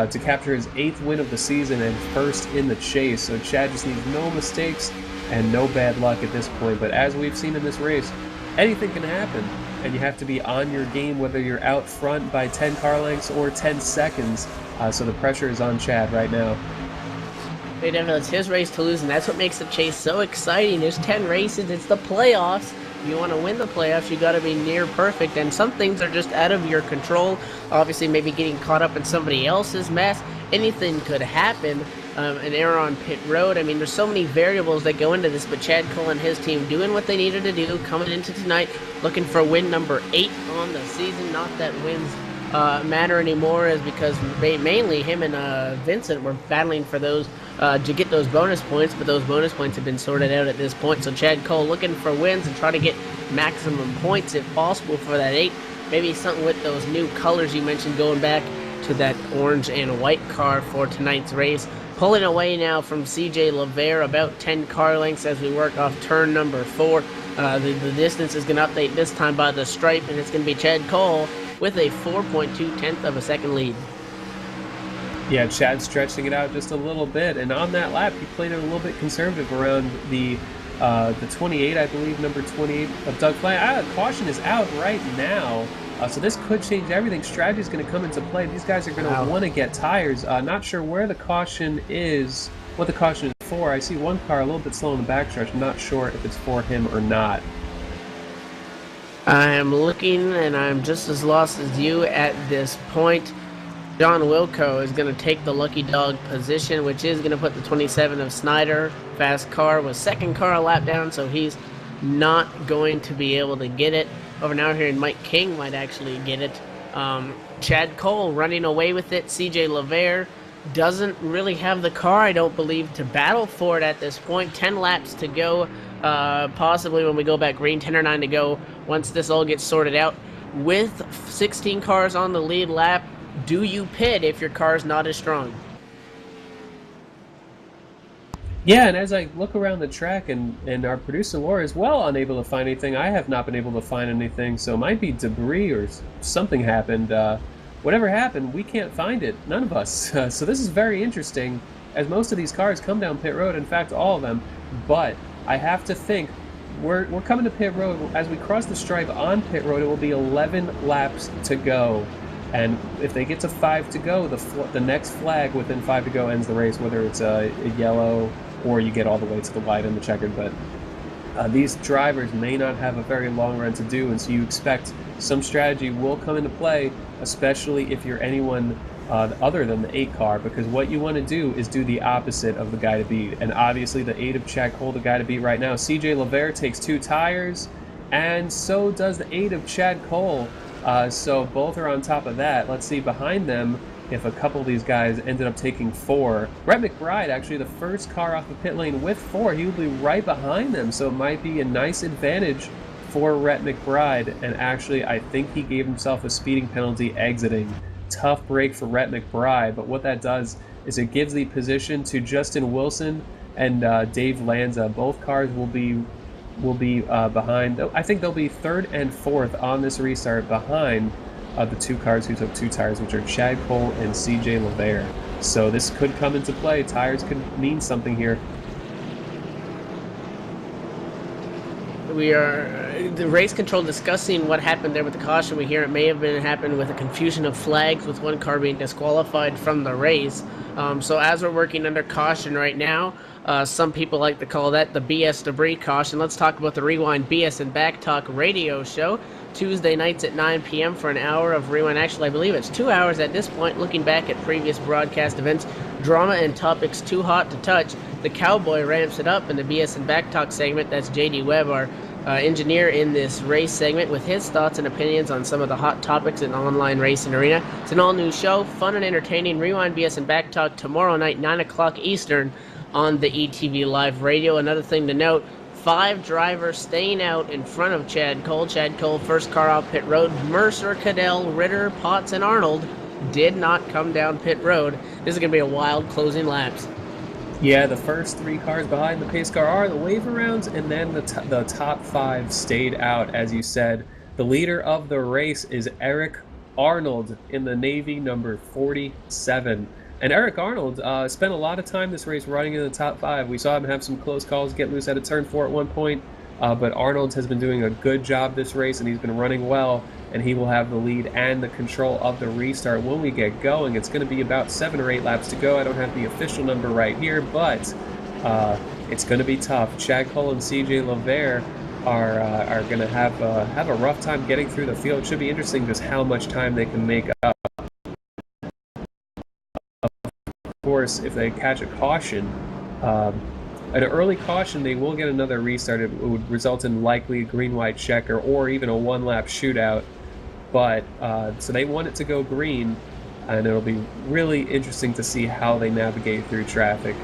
to capture his 8th win of the season and 1st in the chase. So Chad just needs no mistakes and no bad luck at this point. But as we've seen in this race, anything can happen, and you have to be on your game whether you're out front by 10 car lengths or 10 seconds. So the pressure is on Chad right now. Hey, Devin, it's his race to lose, and that's what makes the chase so exciting. There's 10 races. It's the playoffs. If you want to win the playoffs, you got to be near perfect, and some things are just out of your control. Obviously, maybe getting caught up in somebody else's mess. Anything could happen. An error on pit road. I mean, there's so many variables that go into this, but Chad Cole and his team doing what they needed to do, coming into tonight, looking for win number 8 on the season. Not that wins matter anymore, is because mainly him and Vincent were battling for those to get those bonus points, but those bonus points have been sorted out at this point. So Chad Cole looking for wins and try to get maximum points if possible for that 8. Maybe something with those new colors you mentioned, going back to that orange and white car for tonight's race. Pulling away now from CJ LeVere, about 10 car lengths as we work off turn number 4. The distance is going to update this time by the stripe, and it's going to be Chad Cole with a 4.2 of a second lead. Yeah, Chad stretching it out just a little bit, and on that lap, he played it a little bit conservative around the 28, I believe, number 28 of Doug Fly. Caution is out right now, so this could change everything. Strategy is going to come into play. These guys are going to want to get tires. Not sure where the caution is, what the caution is 4. I see one car a little bit slow in the backstretch. I'm not sure if it's for him or not. I am looking, and I'm just as lost as you at this point. John Wilco is going to take the lucky dog position, which is going to put the 27 of Snyder. Fast car was second car a lap down, so he's not going to be able to get it. Over now here, Mike King might actually get it. Chad Cole running away with it. CJ LeVere doesn't really have the car, I don't believe, to battle for it at this point. 10 laps to go, possibly when we go back green, 10 or 9 to go once this all gets sorted out. With 16 cars on the lead lap, do you pit if your car's not as strong? Yeah, and as I look around the track, and our producer Laura is well unable to find anything. I have not been able to find anything, so it might be debris or something happened. Whatever happened, we can't find it. None of us. So this is very interesting, as most of these cars come down pit road, in fact, all of them. But I have to think, we're coming to pit road. As we cross the stripe on pit road, it will be 11 laps to go. And if they get to 5 to go, the next flag within 5 to go ends the race, whether it's a yellow or you get all the way to the white and the checkered. But these drivers may not have a very long run to do, and so you expect some strategy will come into play, especially if you're anyone other than the 8 car, because what you want to do is do the opposite of the guy to beat. And obviously the 8 of Chad Cole, the guy to beat right now. CJ LeVere takes 2 tires, and so does the 8 of Chad Cole. So both are on top of that. Let's see behind them if a couple of these guys ended up taking 4. Rhett McBride, actually the first car off the pit lane with 4. He would be right behind them, so it might be a nice advantage for Rhett McBride. And actually, I think he gave himself a speeding penalty exiting. Tough break for Rhett McBride, but what that does is it gives the position to Justin Wilson and Dave Lanza. Both cars will be behind. I think they'll be 3rd and 4th on this restart behind the 2 cars who took 2 tires, which are Chad Cole and CJ LeVere. So this could come into play. Tires could mean something here. We are the race control discussing what happened there with the caution. We hear it may have happened with a confusion of flags, with one car being disqualified from the race. So as we're working under caution right now, some people like to call that the BS debris caution. Let's talk about the Rewind BS and Back Talk radio show. Tuesday nights at 9 p.m. for an hour of Rewind. Actually, I believe it's 2 hours at this point, looking back at previous broadcast events. Drama and topics too hot to touch. The Cowboy ramps it up in the BS and Back Talk segment. That's J.D. Webb, our engineer in this race segment, with his thoughts and opinions on some of the hot topics in online racing arena. It's an all-new show, fun and entertaining. Rewind BS and Back Talk tomorrow night, 9 o'clock Eastern on the ETV Live radio. Another thing to note, 5 drivers staying out in front of Chad Cole. Chad Cole, first car out pit road. Mercer, Cadell, Ritter, Potts, and Arnold did not come down pit road. This is going to be a wild closing laps. Yeah, the first 3 cars behind the pace car are the wave rounds, and then the top 5 stayed out, as you said. The leader of the race is Eric Arnold in the Navy number 47. And Eric Arnold spent a lot of time this race running in the top 5. We saw him have some close calls, get loose out of turn 4 at one point, but Arnold has been doing a good job this race, and he's been running well, and he will have the lead and the control of the restart when we get going. It's going to be about 7 or 8 laps to go. I don't have the official number right here, but it's going to be tough. Chad Cole and CJ LeVere are going to have a rough time getting through the field. It should be interesting just how much time they can make up. Of course, if they catch a caution, an early caution, they will get another restart. It would result in likely a green-white checker or even a 1-lap shootout. But so they want it to go green, and it'll be really interesting to see how they navigate through traffic.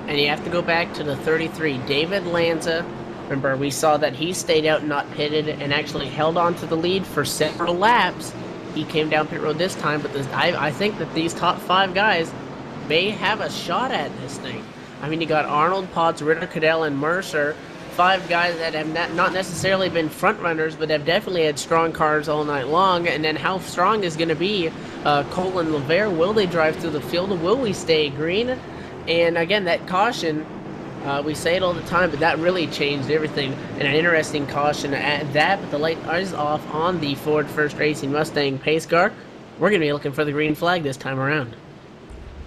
And you have to go back to the 33, David Lanza. Remember, we saw that he stayed out and not pitted and actually held on to the lead for several laps. He came down pit road this time, but I think that these top 5 guys may have a shot at this thing. I mean, you got Arnold, Potts, Ritter, Cadell, and Mercer. 5 guys that have not necessarily been front runners, but have definitely had strong cars all night long. And then how strong is going to be Cole and LeVere? Will they drive through the field? Will we stay green? And again, that caution, we say it all the time, but that really changed everything. And an interesting caution at that, but the light is off on the Ford First Racing Mustang pace car. We're going to be looking for the green flag this time around.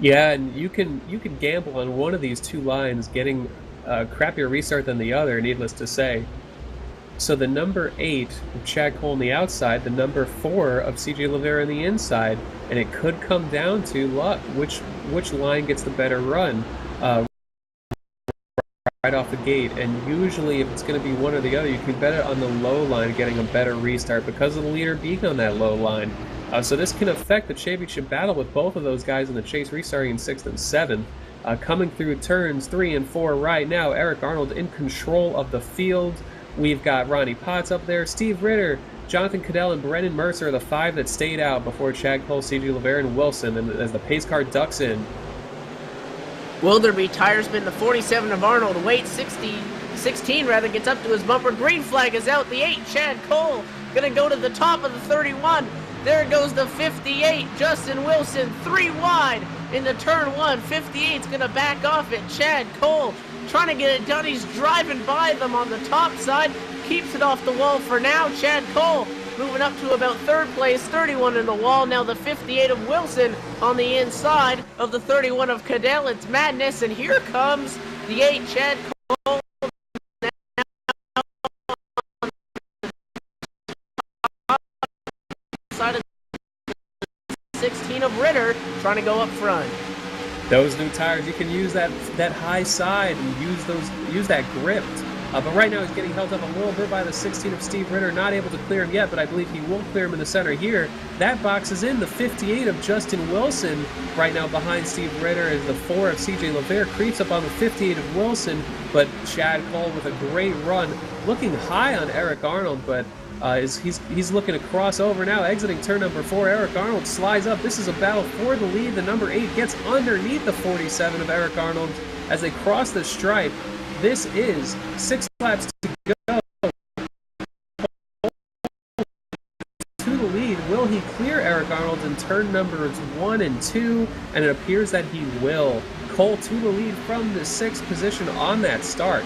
Yeah, and you can gamble on one of these two lines getting a crappier restart than the other, needless to say. So the number 8 of Chad Cole on the outside, the number 4 of CJ Oliveira on the inside, and it could come down to luck, which line gets the better run right off the gate. And usually, if it's going to be one or the other, you can bet it on the low line getting a better restart because of the leader being on that low line. So this can affect the championship battle with both of those guys in the chase restarting in 6th and 7th. Coming through turns 3 and 4 right now, Eric Arnold in control of the field. We've got Ronnie Potts up there, Steve Ritter, Jonathan Cadell, and Brennan Mercer are the 5 that stayed out before Chad Cole, CJ Oliveira, and Wilson, and as the pace car ducks in. Will there be tire spin? The 47 of Arnold, weight 16 rather, gets up to his bumper. Green flag is out. The 8, Chad Cole, gonna go to the top of the 31. There goes the 58, Justin Wilson, 3 wide into turn 1. 58's gonna back off it. Chad Cole trying to get it done. He's driving by them on the top side. Keeps it off the wall for now. Chad Cole moving up to about 3rd place. 31 in the wall. Now the 58 of Wilson on the inside of the 31 of Cadell. It's madness, and here comes the 8, Chad Cole. Side of 16 of Ritter trying to go up front. Those new tires, you can use that high side and use that grip. But right now he's getting held up a little bit by the 16 of Steve Ritter, not able to clear him yet, but I believe he will clear him in the center here. That box is in. The 58 of Justin Wilson right now behind Steve Ritter as the 4 of CJ Oliveira creeps up on the 58 of Wilson, but Chad Cole with a great run, looking high on Eric Arnold, but he's looking to cross over now, exiting turn number 4. Eric Arnold slides up. This is a battle for the lead. The number 8 gets underneath the 47 of Eric Arnold as they cross the stripe. This is 6 laps to go to the lead. Will he clear Eric Arnold in turn numbers 1 and 2? And it appears that he will. Cole to the lead from the 6th position on that start.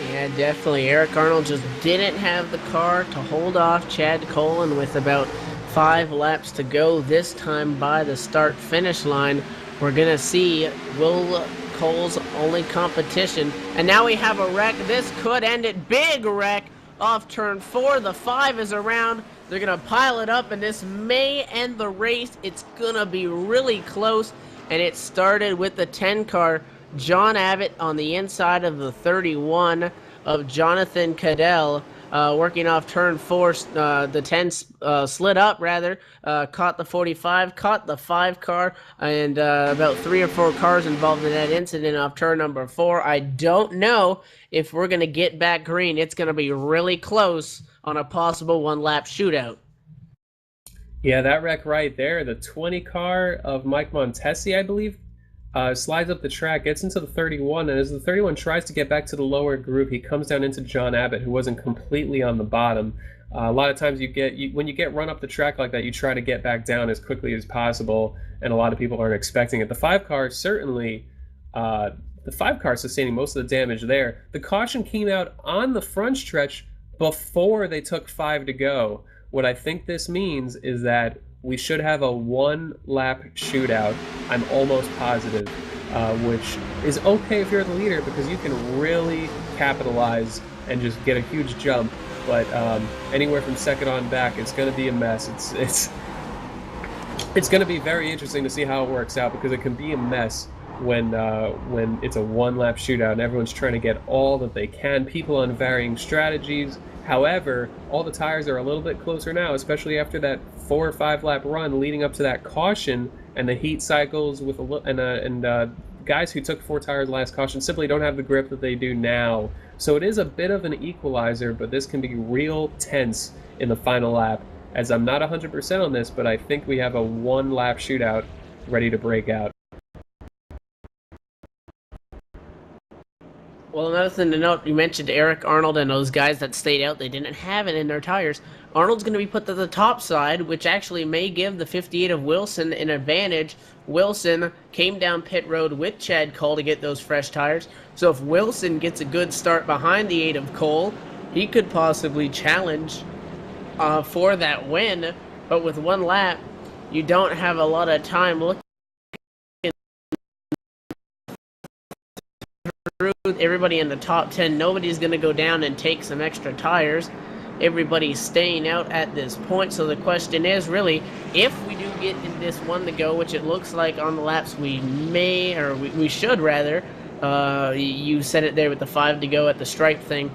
Yeah, definitely. Eric Arnold just didn't have the car to hold off Chad Cole, and with about 5 laps to go this time by the start-finish line, we're going to see Will Cole's only competition. And now we have a wreck. This could end it. Big wreck off turn 4. The 5 is around. They're going to pile it up, and this may end the race. It's going to be really close, and it started with the 10 car. John Abbott on the inside of the 31 of Jonathan Cadell, working off turn 4. The 10 slid up, rather, caught the 45, caught the 5 car, and about 3 or 4 cars involved in that incident off turn number 4. I don't know if we're going to get back green. It's going to be really close on a possible 1-lap shootout. Yeah, that wreck right there, the 20 car of Mike Montesi, I believe, slides up the track, gets into the 31, and as the 31 tries to get back to the lower group, he comes down into John Abbott, who wasn't completely on the bottom. A lot of times when you get run up the track like that, you try to get back down as quickly as possible, and a lot of people aren't expecting it. The 5 car certainly, the 5 car sustaining most of the damage there. The caution came out on the front stretch before they took 5 to go. What I think this means is that we should have a 1-lap shootout, I'm almost positive, which is okay if you're the leader because you can really capitalize and just get a huge jump. But anywhere from 2nd on back, it's going to be a mess. It's going to be very interesting to see how it works out because it can be a mess when it's a 1-lap shootout and everyone's trying to get all that they can. People on varying strategies. However, all the tires are a little bit closer now, especially after that 4 or 5 lap run leading up to that caution, and the heat cycles with guys who took 4 tires last caution simply don't have the grip that they do now. So it is a bit of an equalizer, but this can be real tense in the final lap. As I'm not 100% on this, but I think we have a 1-lap shootout ready to break out. Well, another thing to note, you mentioned Eric Arnold and those guys that stayed out. They didn't have it in their tires. Arnold's going to be put to the top side, which actually may give the 58 of Wilson an advantage. Wilson came down pit road with Chad Cole to get those fresh tires. So if Wilson gets a good start behind the 8 of Cole, he could possibly challenge for that win. But with 1 lap, you don't have a lot of time. Look with everybody in the top 10. Nobody's going to go down and take some extra tires. Everybody's staying out at this point. So the question is really, if we do get in this one to go, which it looks like on the laps we may, or we should rather, you said it there with the 5 to go at the stripe thing.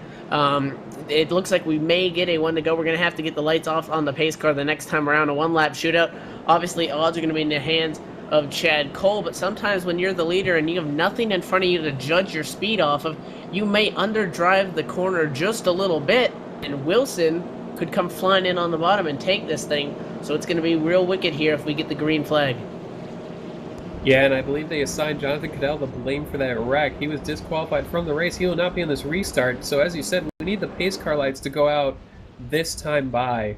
It looks like we may get a 1 to go. We're going to have to get the lights off on the pace car the next time around, a 1-lap shootout. Obviously, odds are going to be in the hands of Chad Cole, but sometimes when you're the leader and you have nothing in front of you to judge your speed off of, you may underdrive the corner just a little bit, and Wilson could come flying in on the bottom and take this thing. So it's going to be real wicked here if we get the green flag. Yeah, and I believe they assigned Jonathan Cadell the blame for that wreck. He was disqualified from the race. He will not be in this restart. So as you said, we need the pace car lights to go out this time by.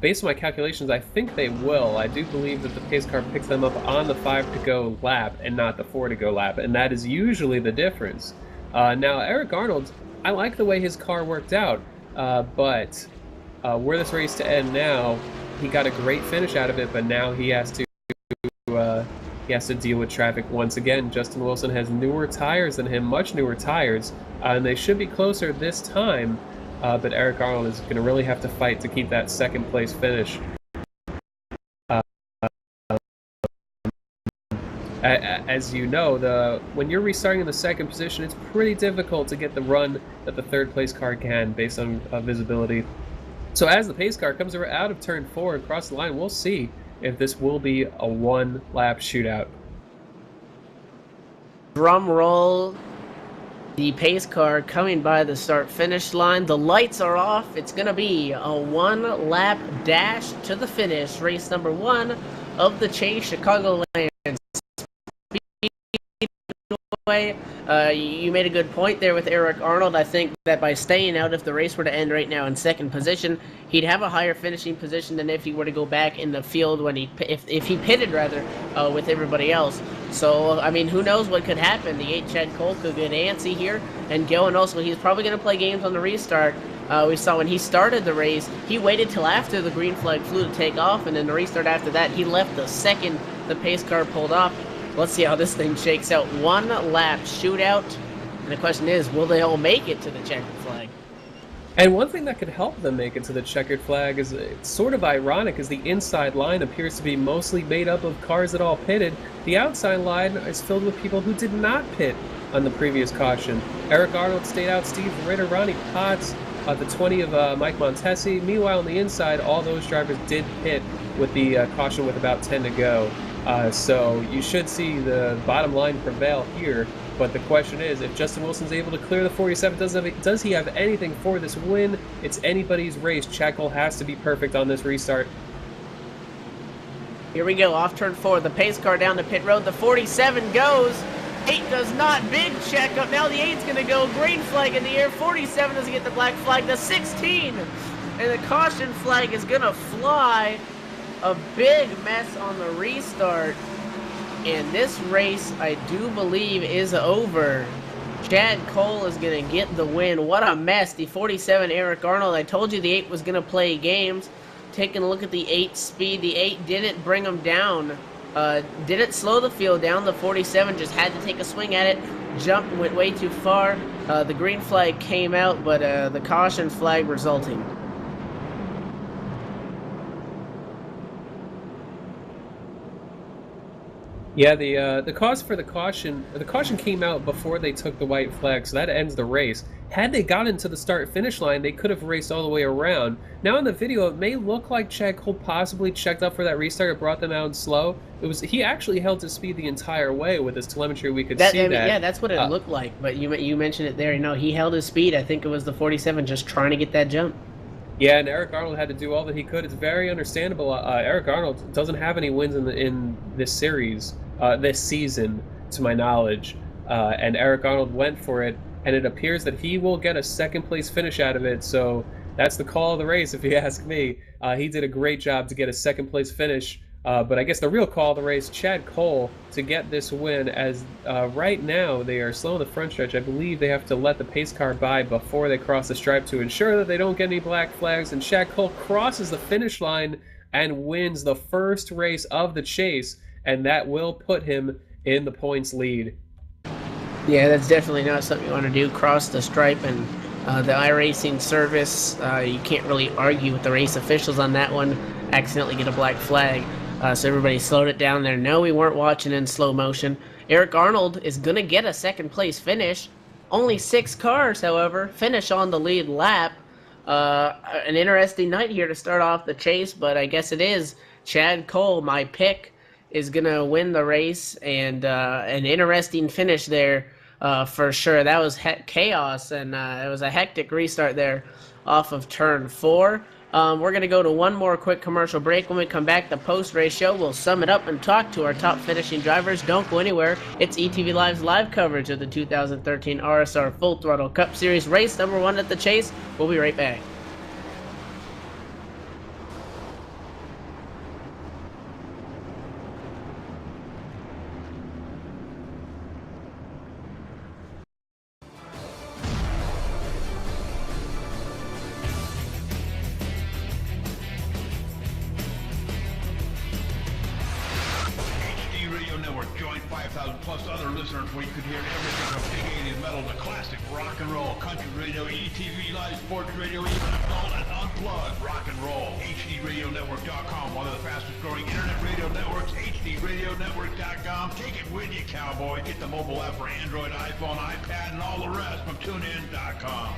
Based on my calculations, I think they will. I do believe that the pace car picks them up on the 5 to go lap and not the 4 to go lap, and that is usually the difference. Now, Eric Arnold, I like the way his car worked out, but were this race to end now, he got a great finish out of it, but now he has to deal with traffic once again. Justin Wilson has newer tires than him, much newer tires, and they should be closer this time. But Eric Arnold is going to really have to fight to keep that second place finish. As you know, when you're restarting in the second position, it's pretty difficult to get the run that the third place car can based on visibility. So as the pace car comes out of turn 4 and across the line, we'll see if this will be a 1-lap shootout. Drum roll. The pace car coming by the start-finish line. The lights are off. It's going to be a 1-lap dash to the finish. Race number 1 of the Chase Chicagoland Speedway. You made a good point there with Eric Arnold. I think that by staying out, if the race were to end right now in second position, he'd have a higher finishing position than if he were to go back in the field when if he pitted rather with everybody else. So I mean, who knows what could happen? The 8 Chad Cole could get antsy here and go, and also he's probably going to play games on the restart. We saw when he started the race, he waited till after the green flag flew to take off, and then the restart after that, he left the second the pace car pulled off. Let's see how this thing shakes out. 1-lap shootout. And the question is, will they all make it to the checkered flag? And one thing that could help them make it to the checkered flag is, it's sort of ironic, as the inside line appears to be mostly made up of cars that all pitted. The outside line is filled with people who did not pit on the previous caution. Eric Arnold stayed out, Steve Ritter, Ronnie Potts, the 20 of Mike Montesi. Meanwhile, on the inside, all those drivers did pit with the caution with about 10 to go. So you should see the bottom line prevail here, but the question is, if Justin Wilson's able to clear the 47, does he have anything for this win? It's anybody's race. Chad Cole has to be perfect on this restart. Here we go, off turn 4, the pace car down the pit road, the 47 goes, 8 does not, big check up, now the 8's going to go, green flag in the air, 47 doesn't get the black flag, the 16, and the caution flag is going to fly. A big mess on the restart, and this race, I do believe, is over. Chad Cole is going to get the win. What a mess. The 47, Eric Arnold, I told you the 8 was going to play games. Taking a look at the 8 speed, the 8 didn't bring him down. Didn't slow the field down. The 47 just had to take a swing at it. Jumped, went way too far. The green flag came out, but the caution flag resulting. Yeah, the cause for the caution came out before they took the white flag, so that ends the race. Had they gotten to the start-finish line, they could have raced all the way around. Now in the video, it may look like Chad Cole possibly checked up for that restart. It brought them out slow. He actually held his speed the entire way with his telemetry. We could see that. Yeah, that's what it looked like. But you mentioned it there. You know, he held his speed. I think it was the 47 just trying to get that jump. Yeah, and Eric Arnold had to do all that he could. It's very understandable. Eric Arnold doesn't have any wins in this series, this season, to my knowledge. And Eric Arnold went for it, and it appears that he will get a second-place finish out of it. So that's the call of the race, if you ask me. He did a great job to get a second-place finish. But I guess the real call of the race, Chad Cole, to get this win, as right now they are slow in the front stretch. I believe they have to let the pace car by before they cross the stripe to ensure that they don't get any black flags, and Chad Cole crosses the finish line and wins the first race of the chase, and that will put him in the points lead. Yeah, that's definitely not something you want to do. Cross the stripe, and the iRacing service, you can't really argue with the race officials on that one. Accidentally get a black flag. So everybody slowed it down there. No, we weren't watching in slow motion. Eric Arnold is going to get a second place finish. Only 6 cars, however, finish on the lead lap. An interesting night here to start off the chase, but I guess it is. Chad Cole, my pick, is going to win the race, and an interesting finish there for sure. That was chaos, and it was a hectic restart there off of turn 4. We're going to go to one more quick commercial break. When we come back, the post-race show, we'll sum it up and talk to our top finishing drivers. Don't go anywhere. It's ETV Live's live coverage of the 2013 RSR Full Throttle Cup Series, race number 1 at the Chase. We'll be right back. HD Radio Network. Join 5,000 plus other listeners where you could hear everything from big 80s metal to classic rock and roll, country radio, ETV Live Sports Radio, even adult and unplugged rock and roll. HDRadioNetwork.com, one of the fastest growing internet radio networks. HDRadioNetwork.com. Take it with you, cowboy. Get the mobile app for Android, iPhone, iPad, and all the rest from TuneIn.com.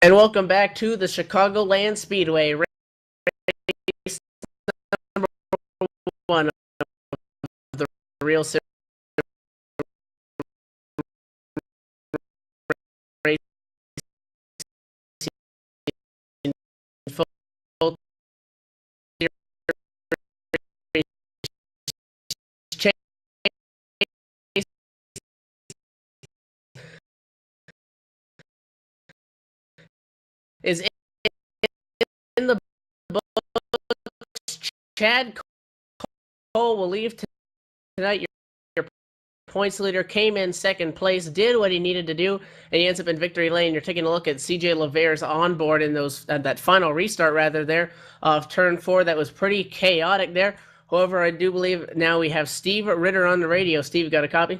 And welcome back to the Chicagoland Speedway, race number 1 of the real series. Is in the books. Chad Cole will leave tonight. Your points leader came in second place, did what he needed to do, and he ends up in victory lane. You're taking a look at CJ Lavaire's onboard in that final restart rather there of turn 4. That was pretty chaotic there. However, I do believe now we have Steve Ritter on the radio. Steve, got a copy?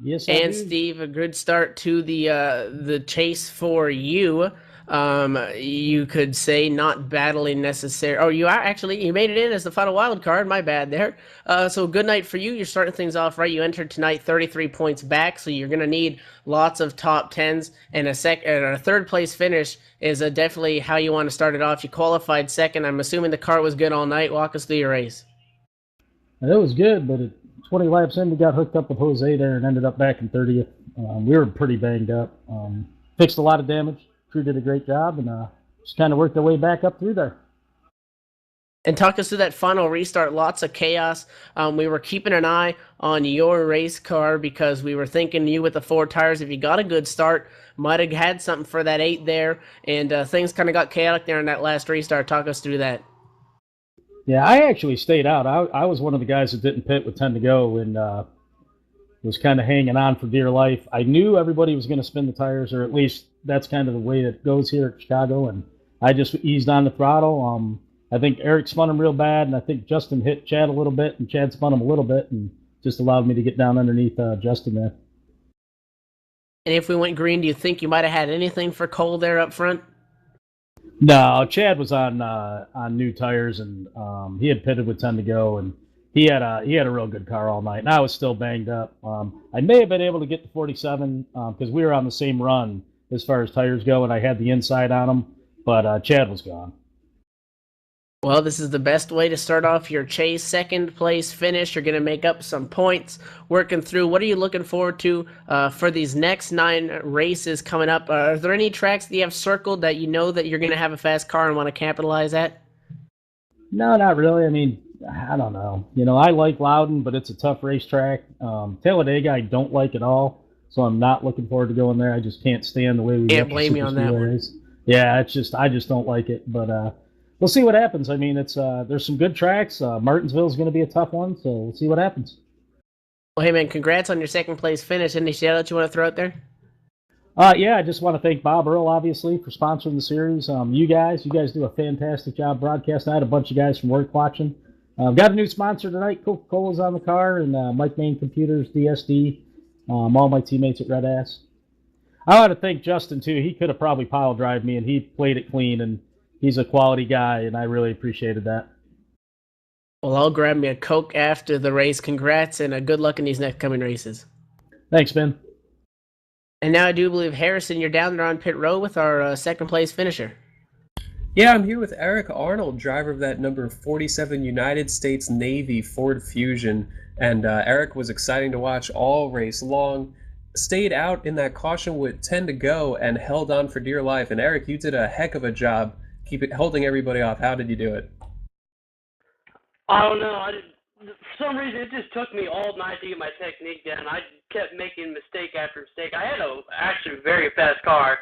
Yes, I And do. Steve, a good start to the chase for you. You could say not battling necessary. Oh, you made it in as the final wild card. My bad there. So good night for you. You're starting things off right. You entered tonight 33 points back, so you're gonna need lots of top 10s, and a third place finish is definitely how you want to start it off. You qualified second. I'm assuming the car was good all night. Walk us through your race. It was good, but at 20 laps in, we got hooked up with Jose there and ended up back in 30th. We were pretty banged up. Fixed a lot of damage. Crew did a great job, and just kind of worked our way back up through there. And talk us through that final restart. Lots of chaos. We were keeping an eye on your race car because we were thinking you with the 4 tires, if you got a good start, might have had something for that 8 there. And things kind of got chaotic there in that last restart. Talk us through that. Yeah, I actually stayed out. I was one of the guys that didn't pit with 10 to go and was kind of hanging on for dear life. I knew everybody was going to spin the tires, or at least that's kind of the way it goes here at Chicago, and I just eased on the throttle. I think Eric spun him real bad, and I think Justin hit Chad a little bit, and Chad spun him a little bit, and just allowed me to get down underneath Justin there. And if we went green, do you think you might have had anything for Cole there up front? No, Chad was on new tires, and he had pitted with 10 to go, and he had a real good car all night, and I was still banged up. I may have been able to get to 47 because we were on the same run as far as tires go, and I had the inside on them, but Chad was gone. Well, this is the best way to start off your chase. Second place finish. You're going to make up some points working through. What are you looking forward to for these next 9 races coming up? Are there any tracks that you have circled that you know that you're going to have a fast car and want to capitalize at? No, not really. I mean, I don't know. You know, I like Loudon, but it's a tough racetrack. Talladega I don't like at all, so I'm not looking forward to going there. I just can't stand the way we can't blame you on that one. Yeah, I just don't like it, but we'll see what happens. I mean, it's there's some good tracks. Martinsville's going to be a tough one, so we'll see what happens. Well, hey man, congrats on your second place finish. Any shout out you want to throw out there? Yeah, I just want to thank Bob Earl, obviously, for sponsoring the series. You guys do a fantastic job broadcasting. I had a bunch of guys from work watching. Got a new sponsor tonight. Coca-Cola's on the car, and Mike Main Computers, DSD, all my teammates at Red Ass. I want to thank Justin, too. He could have probably pile drive me, and he played it clean, and he's a quality guy, and I really appreciated that. Well, I'll grab me a Coke after the race. Congrats, and good luck in these next coming races. Thanks, Ben. And now I do believe, Harrison, you're down there on pit row with our second place finisher. Yeah, I'm here with Eric Arnold, driver of that number 47 United States Navy Ford Fusion. And Eric was exciting to watch all race long. Stayed out in that caution with 10 to go and held on for dear life. And Eric, you did a heck of a job holding everybody off. How did you do it? I don't know. For some reason, it just took me all night to get my technique down. I kept making mistake after mistake. I had actually very fast car.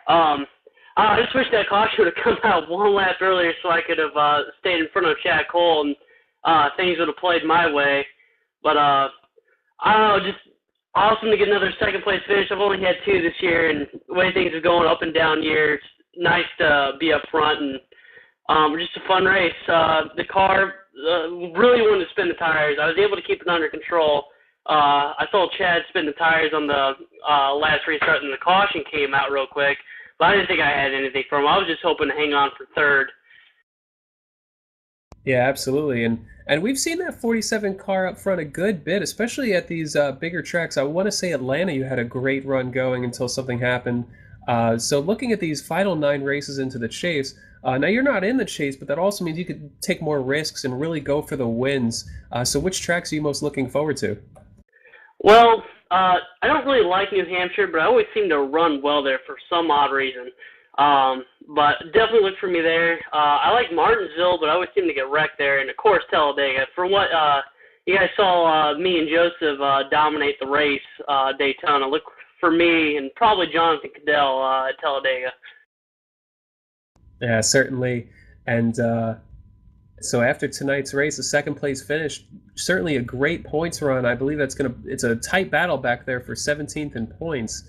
I just wish that caution would have come out one lap earlier so I could have stayed in front of Chad Cole and things would have played my way. But I don't know, just awesome to get another second place finish. I've only had 2 this year, and the way things are going up and down here, it's nice to be up front and just a fun race. The car really wanted to spin the tires. I was able to keep it under control. I saw Chad spin the tires on the last restart, and the caution came out real quick. But I didn't think I had anything for him. I was just hoping to hang on for third. Yeah, absolutely. And we've seen that 47 car up front a good bit, especially at these bigger tracks. I want to say Atlanta, you had a great run going until something happened. So looking at these final 9 races into the chase, now you're not in the chase, but that also means you could take more risks and really go for the wins. So which tracks are you most looking forward to? Well, I don't really like New Hampshire, but I always seem to run well there for some odd reason. But definitely look for me there. I like Martinsville, but I always seem to get wrecked there. And, of course, Talladega. For what you guys saw me and Joseph dominate the race, Daytona, look for me and probably Jonathan Cadell at Talladega. Yeah, certainly. And so after tonight's race, a second place finish, certainly a great points run. I believe it's a tight battle back there for 17th in points.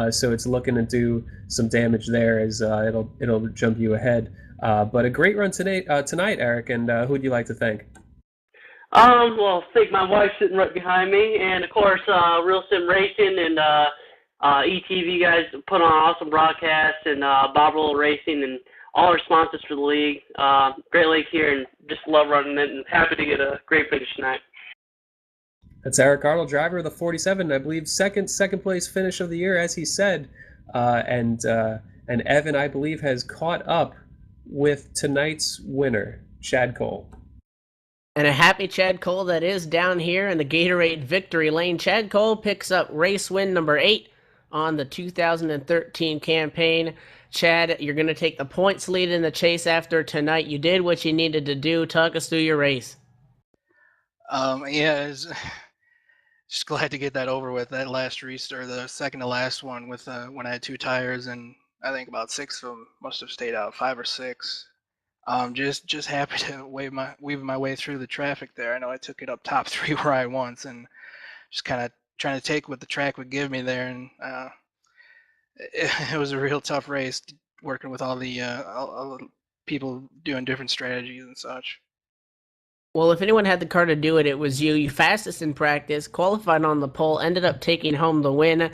So it's looking to do some damage there as it'll jump you ahead. But a great run tonight, Eric. And who would you like to thank? Well, thank my wife sitting right behind me, and of course, Real Sim Racing and ETV guys put on an awesome broadcast, and Bob Roll Racing and all our sponsors for the league. Great league here, and just love running it, and happy to get a great finish tonight. That's Eric Arnold, driver of the 47, I believe second place finish of the year, as he said. And Evan, I believe, has caught up with tonight's winner, Chad Cole. And a happy Chad Cole that is down here in the Gatorade victory lane. Chad Cole picks up race win number 8 on the 2013 campaign. Chad, you're going to take the points lead in the chase after tonight. You did what you needed to do. Talk us through your race. Yeah, it's just glad to get that over with. That last restart, the second to last one, with when I had 2 tires, and I think about 6 of them must have stayed out, 5 or 6. Just happy to weave my way through the traffic there. I know I took it up top 3 where I once, and just kind of trying to take what the track would give me there, and it was a real tough race, working with all the people doing different strategies and such. Well, if anyone had the car to do it, it was you. You fastest in practice, qualified on the pole, ended up taking home the win.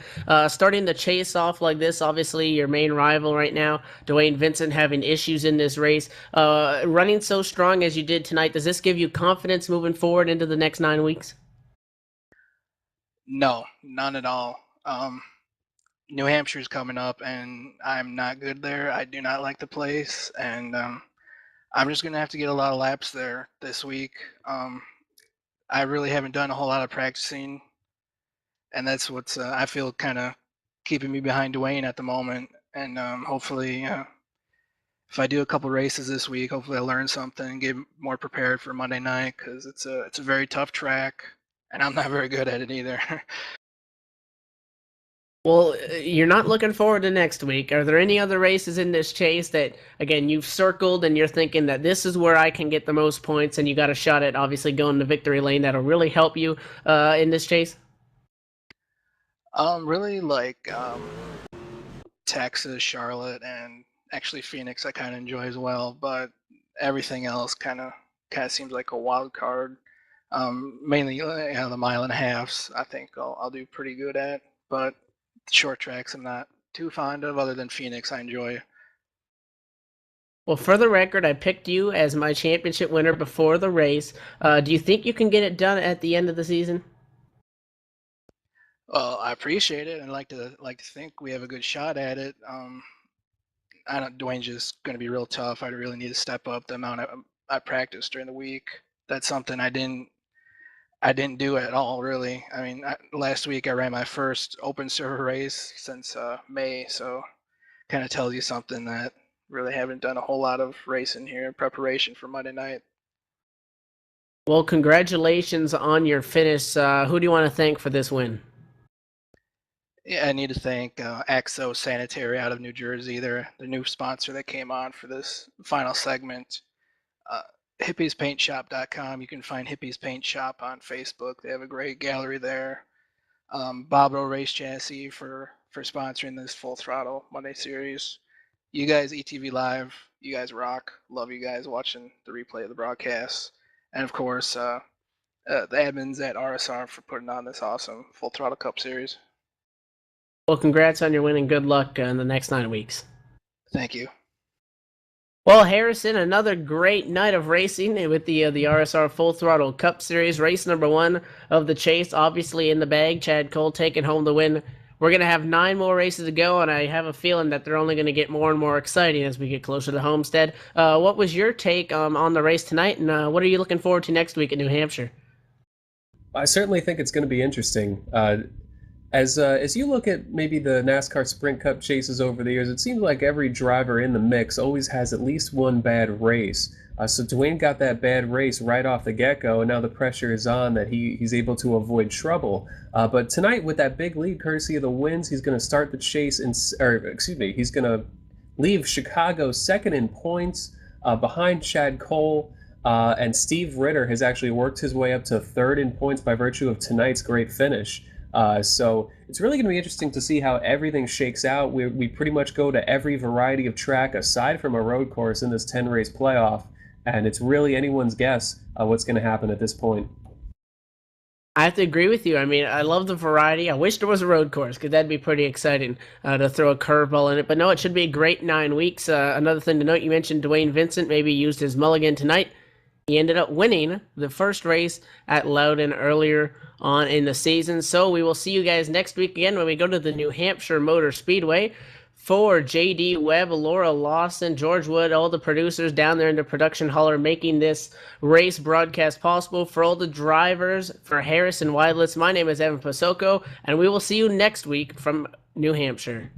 Starting the chase off like this, obviously your main rival right now, Dwayne Vincent, having issues in this race. Running so strong as you did tonight, does this give you confidence moving forward into the next 9 weeks? No, none at all. New Hampshire's coming up, and I'm not good there. I do not like the place, and I'm just gonna have to get a lot of laps there this week. I really haven't done a whole lot of practicing, and that's what's I feel kind of keeping me behind Dwayne at the moment. And hopefully, if I do a couple races this week, hopefully I learn something and get more prepared for Monday night, because it's a very tough track, and I'm not very good at it either. Well, you're not looking forward to next week. Are there any other races in this chase that, again, you've circled and you're thinking that this is where I can get the most points, and you got a shot at obviously going to victory lane that'll really help you in this chase? Really like Texas, Charlotte, and actually Phoenix I kind of enjoy as well, but everything else kind of seems like a wild card. Mainly the mile and a halves I think I'll do pretty good at, but short tracks I'm not too fond of. Other than Phoenix, I enjoy. Well, for the record, I picked you as my championship winner before the race. Do you think you can get it done at the end of the season? Well, I appreciate it, and like to think we have a good shot at it. I don't. Dwayne's just going to be real tough. I really need to step up the amount I practice during the week. That's something I didn't do at all, really. I mean, last week I ran my first open server race since May, so kind of tells you something that really haven't done a whole lot of racing here in preparation for Monday night. Well, congratulations on your finish. Who do you want to thank for this win? Yeah, I need to thank Axo Sanitary out of New Jersey. They're the new sponsor that came on for this final segment. hippiespaintshop.com. You can find Hippies Paint Shop on Facebook. They have a great gallery there. Bobro Race Chassis for sponsoring this Full Throttle Monday series. You guys, ETV Live, you guys rock. Love you guys watching the replay of the broadcast. And of course, the admins at RSR for putting on this awesome Full Throttle Cup series. Well, congrats on your win and good luck in the next 9 weeks. Thank you. Well, Harrison, another great night of racing with the RSR Full Throttle Cup Series, race number 1 of the chase, obviously in the bag. Chad Cole taking home the win. We're going to have 9 more races to go, and I have a feeling that they're only going to get more and more exciting as we get closer to Homestead. What was your take on the race tonight, and what are you looking forward to next week in New Hampshire? I certainly think it's going to be interesting. As you look at maybe the NASCAR Sprint Cup chases over the years, it seems like every driver in the mix always has at least one bad race. So Dwayne got that bad race right off the get-go, and now the pressure is on that he's able to avoid trouble. But tonight, with that big lead courtesy of the wins, he's going to start the chase, he's going to leave Chicago second in points behind Chad Cole. And Steve Ritter has actually worked his way up to third in points by virtue of tonight's great finish. So it's really going to be interesting to see how everything shakes out. We pretty much go to every variety of track aside from a road course in this 10-race playoff, and it's really anyone's guess what's going to happen at this point. I have to agree with you. I mean, I love the variety. I wish there was a road course, because that'd be pretty exciting to throw a curveball in it. But no, it should be a great 9 weeks. Another thing to note, you mentioned Dwayne Vincent maybe used his mulligan tonight. He ended up winning the first race at Loudon earlier on in the season. So we will see you guys next week again when we go to the New Hampshire Motor Speedway. For JD Webb, Laura Lawson, George Wood, all the producers down there in the production hall are making this race broadcast possible. For all the drivers, for Harrison Weidlitz, my name is Evan Pasoko, and we will see you next week from New Hampshire.